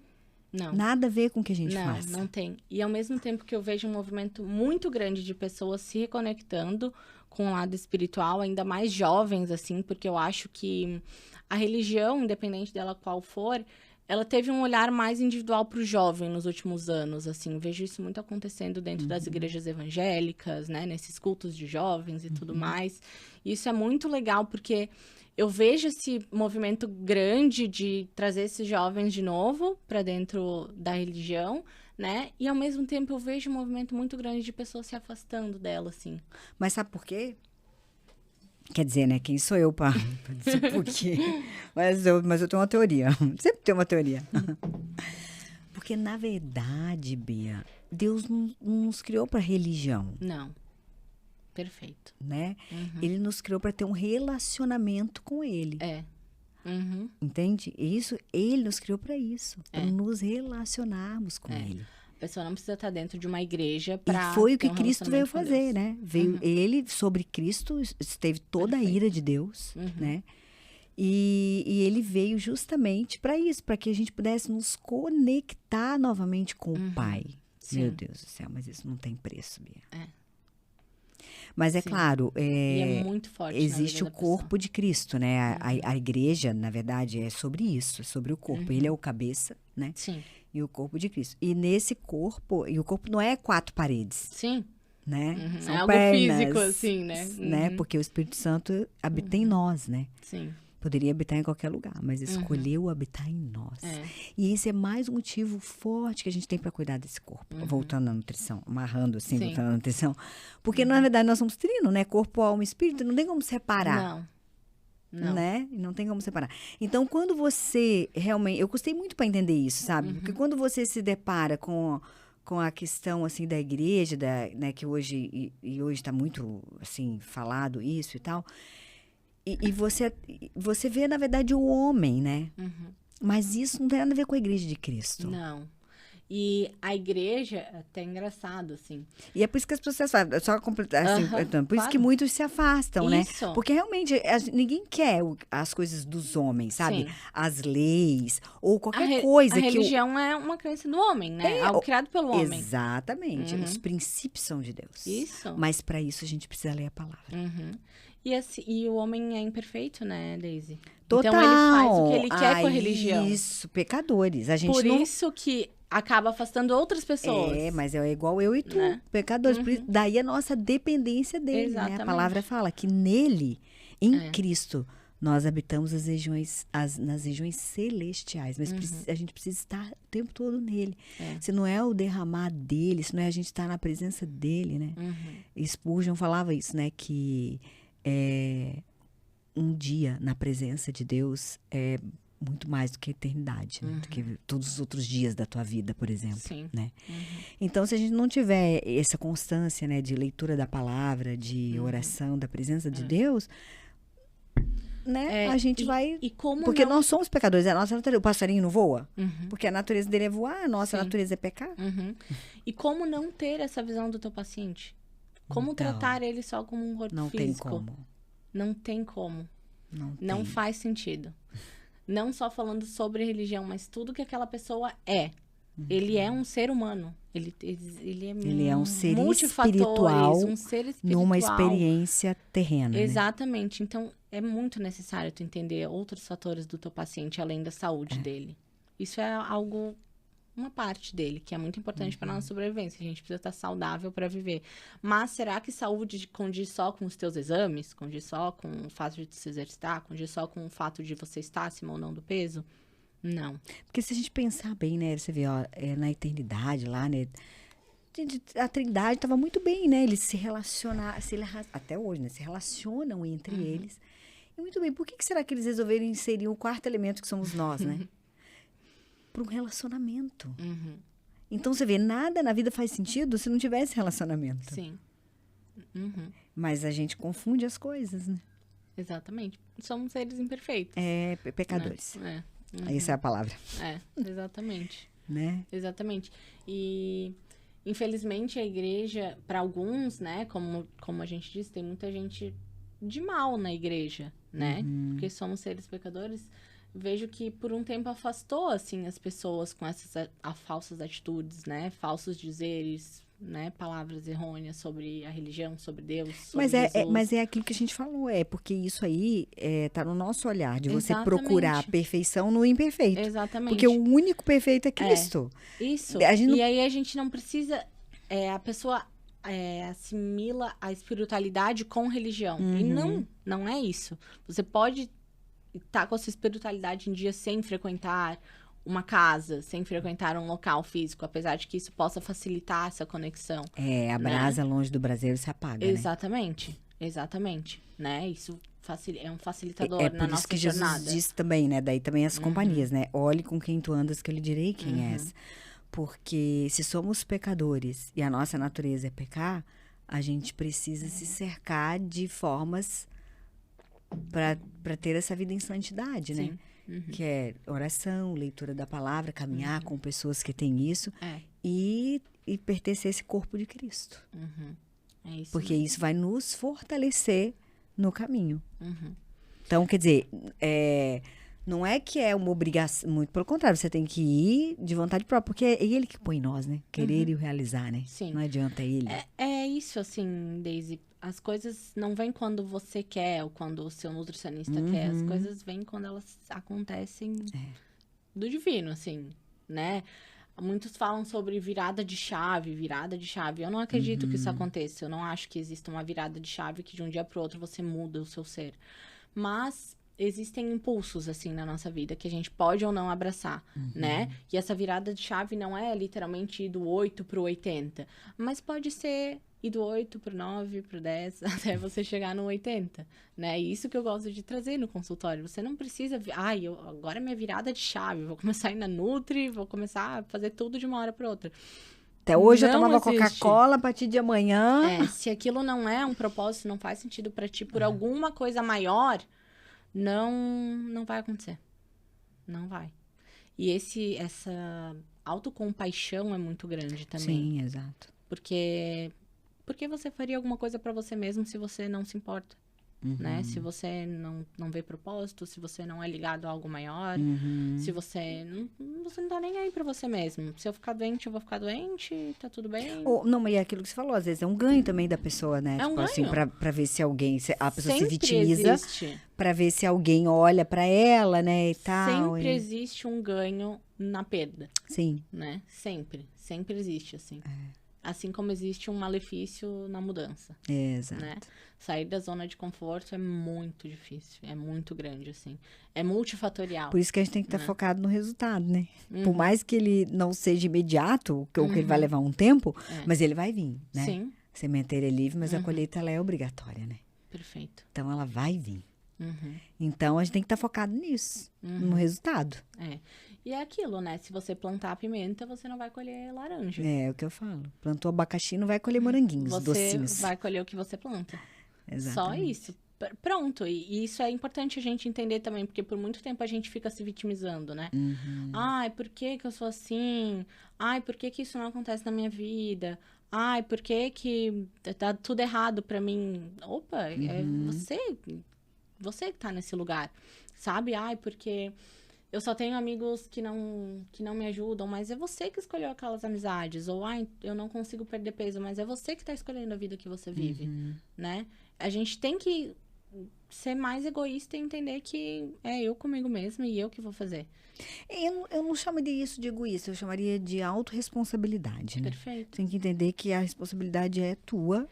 Não. Nada a ver com o que a gente faça. Não tem. E ao mesmo tempo que eu vejo um movimento muito grande de pessoas se reconectando com o lado espiritual, ainda mais jovens, assim, porque eu acho que a religião, independente dela qual for, ela teve um olhar mais individual para o jovem nos últimos anos, assim. Vejo isso muito acontecendo dentro das igrejas evangélicas, né? Nesses cultos de jovens e tudo mais. E isso é muito legal, porque eu vejo esse movimento grande de trazer esses jovens de novo para dentro da religião, né? E ao mesmo tempo eu vejo um movimento muito grande de pessoas se afastando dela, assim. Mas sabe por quê? Quer dizer, né? Quem sou eu para dizer por quê? Mas eu tenho uma teoria. Sempre tenho uma teoria. Porque, na verdade, Bia, Deus não nos criou para religião. Não. Perfeito. Né? Ele nos criou para ter um relacionamento com Ele. É. Entende? Isso, Ele nos criou para isso. Para nos relacionarmos com Ele. A pessoa não precisa estar dentro de uma igreja para. E foi o que Cristo veio fazer, né? Veio ele, sobre Cristo, esteve toda a ira de Deus, né? E ele veio justamente para isso, para que a gente pudesse nos conectar novamente com o Pai. Sim. Meu Deus do céu, mas isso não tem preço, Bia. Mas é claro, E é muito forte existe na vida o corpo de Cristo, né? A igreja, na verdade, é sobre isso, é sobre o corpo. Ele é o cabeça, né? Sim. E o corpo de Cristo. E nesse corpo, e o corpo não é 4 paredes. Sim. Né? São é algo pernas, físico, assim, né? né? Porque o Espírito Santo habita em nós, né? Sim. Poderia habitar em qualquer lugar, mas escolheu habitar em nós. E esse é mais um motivo forte que a gente tem para cuidar desse corpo. Voltando à nutrição, amarrando assim, voltando à nutrição. Porque, na verdade, nós somos trino, né? Corpo, alma e espírito, não tem como separar. Não. Né? Não tem como separar. Então, quando você realmente... Eu custei muito para entender isso, sabe? Porque quando você se depara com a questão, assim, da igreja, né, que hoje... E hoje está muito, assim, falado isso e tal... E você vê, na verdade, o homem, né? Mas isso não tem nada a ver com a igreja de Cristo. Não. E a igreja, é até engraçado, assim. E é por isso que as pessoas falam, só completar, assim, por isso que muitos se afastam, né? Porque realmente ninguém quer as coisas dos homens, sabe? Sim. As leis, ou qualquer coisa que... A religião é uma crença do homem, né? Algo criado pelo homem. Exatamente. Os princípios são de Deus. Isso. Mas para isso a gente precisa ler a palavra. E, assim, e o homem é imperfeito, né, Daisy? Total. Então ele faz o que ele quer com a religião. Isso, pecadores. A gente por isso que acaba afastando outras pessoas. Mas é igual eu e tu, né? pecadores. Daí a nossa dependência dele, né? A palavra fala que nele, em Cristo, nós habitamos nas regiões celestiais. Mas a gente precisa estar o tempo todo nele. Se não é o derramar dele, se não é a gente estar na presença dele, né? Spurgeon falava isso, né? Que um dia na presença de Deus é muito mais do que a eternidade, né? Do que todos os outros dias da tua vida, por exemplo. Sim. Né? Então, se a gente não tiver essa constância, né, de leitura da palavra, de oração, da presença de Deus, né, a gente vai... porque nós somos pecadores, a nossa natureza, o passarinho não voa, porque a natureza dele é voar, a nossa natureza é pecar. E como não ter essa visão do teu paciente? Como tratar ele só como um corpo físico? Não tem como. Não faz sentido. Não só falando sobre religião, mas tudo que aquela pessoa é. Ele é um ser humano. Ele é um ser espiritual, um ser espiritual. Numa experiência terrena. Exatamente. Né? Então, é muito necessário tu entender outros fatores do teu paciente, além da saúde dele. Isso é algo... uma parte dele, que é muito importante para nossa sobrevivência. A gente precisa estar saudável para viver. Mas será que saúde condiz só com os teus exames? Condiz só com o fato de se exercitar? Condiz só com o fato de você estar acima ou não do peso? Não. Porque se a gente pensar bem, né? Você vê, ó, na eternidade lá, né? A Trindade estava muito bem, né? Eles se relacionaram, até hoje, né? Se relacionam entre eles. E muito bem. Por que será que eles resolveram inserir o quarto elemento que somos nós, né? Para um relacionamento. Então, você vê, nada na vida faz sentido se não tivesse relacionamento. Sim. Uhum. Mas a gente confunde as coisas, né? Exatamente. Somos seres imperfeitos. Pecadores. Né? Essa é a palavra. Exatamente. Né? Exatamente. E, infelizmente, a igreja, para alguns, né, como a gente disse, tem muita gente de mal na igreja, né? Porque somos seres pecadores. Vejo que por um tempo afastou, assim, as pessoas com essas falsas atitudes, né? Falsos dizeres, né? Palavras errôneas sobre a religião, sobre Deus, sobre Jesus. Mas é aquilo que a gente falou, porque isso aí tá no nosso olhar, de você Exatamente. procurar a perfeição no imperfeito. Exatamente. Porque o único perfeito é Cristo. Isso. E aí a gente não precisa... a pessoa assimila a espiritualidade com religião. E não é isso. Você pode estar com a sua espiritualidade em dia sem frequentar uma casa, sem frequentar um local físico, apesar de que isso possa facilitar essa conexão. A brasa longe do braseiro se apaga, Exatamente. Né? Exatamente. Né? Isso é um facilitador na nossa jornada. É por isso que Jesus disse também, né? Daí também as companhias, né? Olhe com quem tu andas, que eu lhe direi quem és. Porque se somos pecadores e a nossa natureza é pecar, a gente precisa se cercar de formas para ter essa vida em santidade, né? Que é oração, leitura da palavra, caminhar com pessoas que têm isso e pertencer a esse corpo de Cristo. É isso porque mesmo. isso vai nos fortalecer no caminho. Então, quer dizer, não é que é uma obrigação, muito pelo contrário, você tem que ir de vontade própria, porque é ele que põe em nós, né? Querer e o realizar, né? Sim. Não adianta ele. É isso, assim, Daisy. As coisas não vêm quando você quer ou quando o seu nutricionista quer. As coisas vêm quando elas acontecem do divino, assim, né? Muitos falam sobre virada de chave. Eu não acredito que isso aconteça. Eu não acho que exista uma virada de chave que de um dia para o outro você muda o seu ser. Mas existem impulsos, assim, na nossa vida que a gente pode ou não abraçar, né? E essa virada de chave não é literalmente ir do 8 pro 80. Mas pode ser ir do 8 pro 9, pro 10, até você chegar no 80, né? E isso que eu gosto de trazer no consultório. Você não precisa... agora é minha virada de chave. Vou começar a ir na Nutri, vou começar a fazer tudo de uma hora para outra. Até hoje eu tomava Coca-Cola, a partir de amanhã... Se aquilo não é um propósito, não faz sentido para ti por alguma coisa maior, não vai acontecer. Não vai. E essa autocompaixão é muito grande também. Sim, exato. Porque você faria alguma coisa pra você mesmo se você não se importa, né? Se você não vê propósito, se você não é ligado a algo maior, se você não tá nem aí pra você mesmo. Se eu ficar doente, eu vou ficar doente, tá tudo bem. Não, mas é aquilo que você falou, às vezes é um ganho também da pessoa, né? É um ganho. Assim, pra ver se alguém, a pessoa Sempre se vitimiza, pra ver se alguém olha pra ela, né, e tal. Sempre existe um ganho na perda. Sim. Né? Sempre existe, assim. Assim como existe um malefício na mudança. Exato. Né? Sair da zona de conforto é muito difícil. É muito grande, assim. É multifatorial. Por isso que a gente tem que estar focado no resultado, né? Por mais que ele não seja imediato, ou que ele vai levar um tempo, mas ele vai vir, né? Sim. A sementeira é livre, mas a colheita ela é obrigatória, né? Perfeito. Então ela vai vir. Então a gente tem que estar focado nisso, no resultado. E é aquilo, né? Se você plantar pimenta, você não vai colher laranja. É o que eu falo. Plantou abacaxi, não vai colher moranguinhos, docinhos. Você vai colher o que você planta. Exatamente. Só isso. Pronto. E isso é importante a gente entender também, porque por muito tempo a gente fica se vitimizando, né? Ai, por que eu sou assim? Ai, por que isso não acontece na minha vida? Ai, por que tá tudo errado pra mim? Opa, é você que tá nesse lugar, sabe? Ai, porque... eu só tenho amigos que não me ajudam, mas é você que escolheu aquelas amizades. Ou, eu não consigo perder peso, mas é você que tá escolhendo a vida que você vive, né? A gente tem que ser mais egoísta e entender que é eu comigo mesma e eu que vou fazer. Eu não chamaria isso de egoísta, eu chamaria de autorresponsabilidade, né? Perfeito. Tem que entender que a responsabilidade é tua,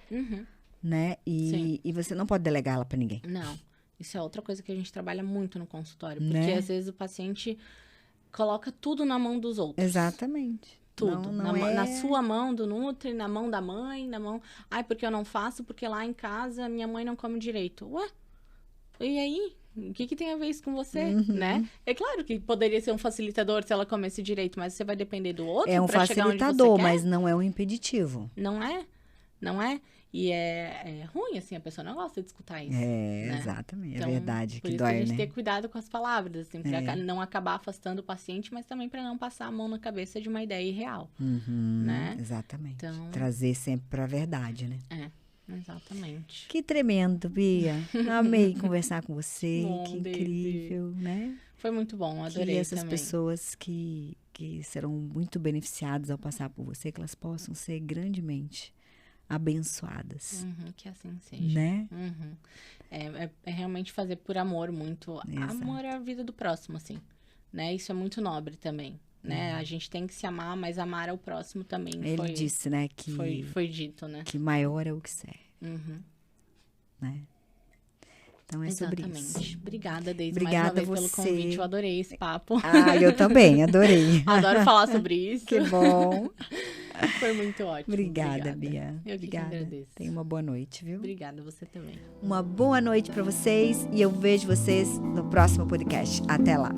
né? E você não pode delegá-la ela pra ninguém. Não. Isso é outra coisa que a gente trabalha muito no consultório. Porque, né? às vezes, o paciente coloca tudo na mão dos outros. Exatamente. Tudo. Não na sua mão, do Nutri, na mão da mãe, na mão... Ai, porque eu não faço, porque lá em casa minha mãe não come direito. Ué? E aí? O que tem a ver isso com você, né? É claro que poderia ser um facilitador se ela comesse direito, mas você vai depender do outro É um pra chegar onde você facilitador, quer? mas não é um impeditivo. Não é? Não é? E é ruim, assim, a pessoa não gosta de escutar isso. É, né? exatamente. Então, É verdade, por que isso que a dói, gente né? tem que ter cuidado com as palavras, assim, pra não acabar afastando o paciente, mas também pra não passar a mão na cabeça de uma ideia irreal, né? Exatamente. Então- Trazer sempre pra verdade, né? Exatamente. Que tremendo, Bia. Amei conversar com você. Bom, Que Daisy. incrível, né? Foi muito bom, adorei Que essas também. pessoas que serão muito beneficiadas ao passar por você, que elas possam ser grandemente abençoadas, Que assim seja. né? É realmente fazer por amor muito. Exato. Amor é a vida do próximo, assim, né? Isso é muito nobre também, né? A gente tem que se amar, mas amar ao próximo também. Ele disse, né, que, Foi dito, né? que maior é o que serve, Uhum. né? Então é sobre Exatamente. isso. Obrigada, Deise, Obrigada mais uma vez você. pelo convite. Eu adorei esse papo. Ah, eu também, adorei. Adoro falar sobre isso. Que bom. Foi muito ótimo. Obrigada, Bia. Eu que Obrigada. agradeço. Tenha uma boa noite, viu? Obrigada, você também. Uma boa noite para vocês e eu vejo vocês no próximo podcast. Até lá.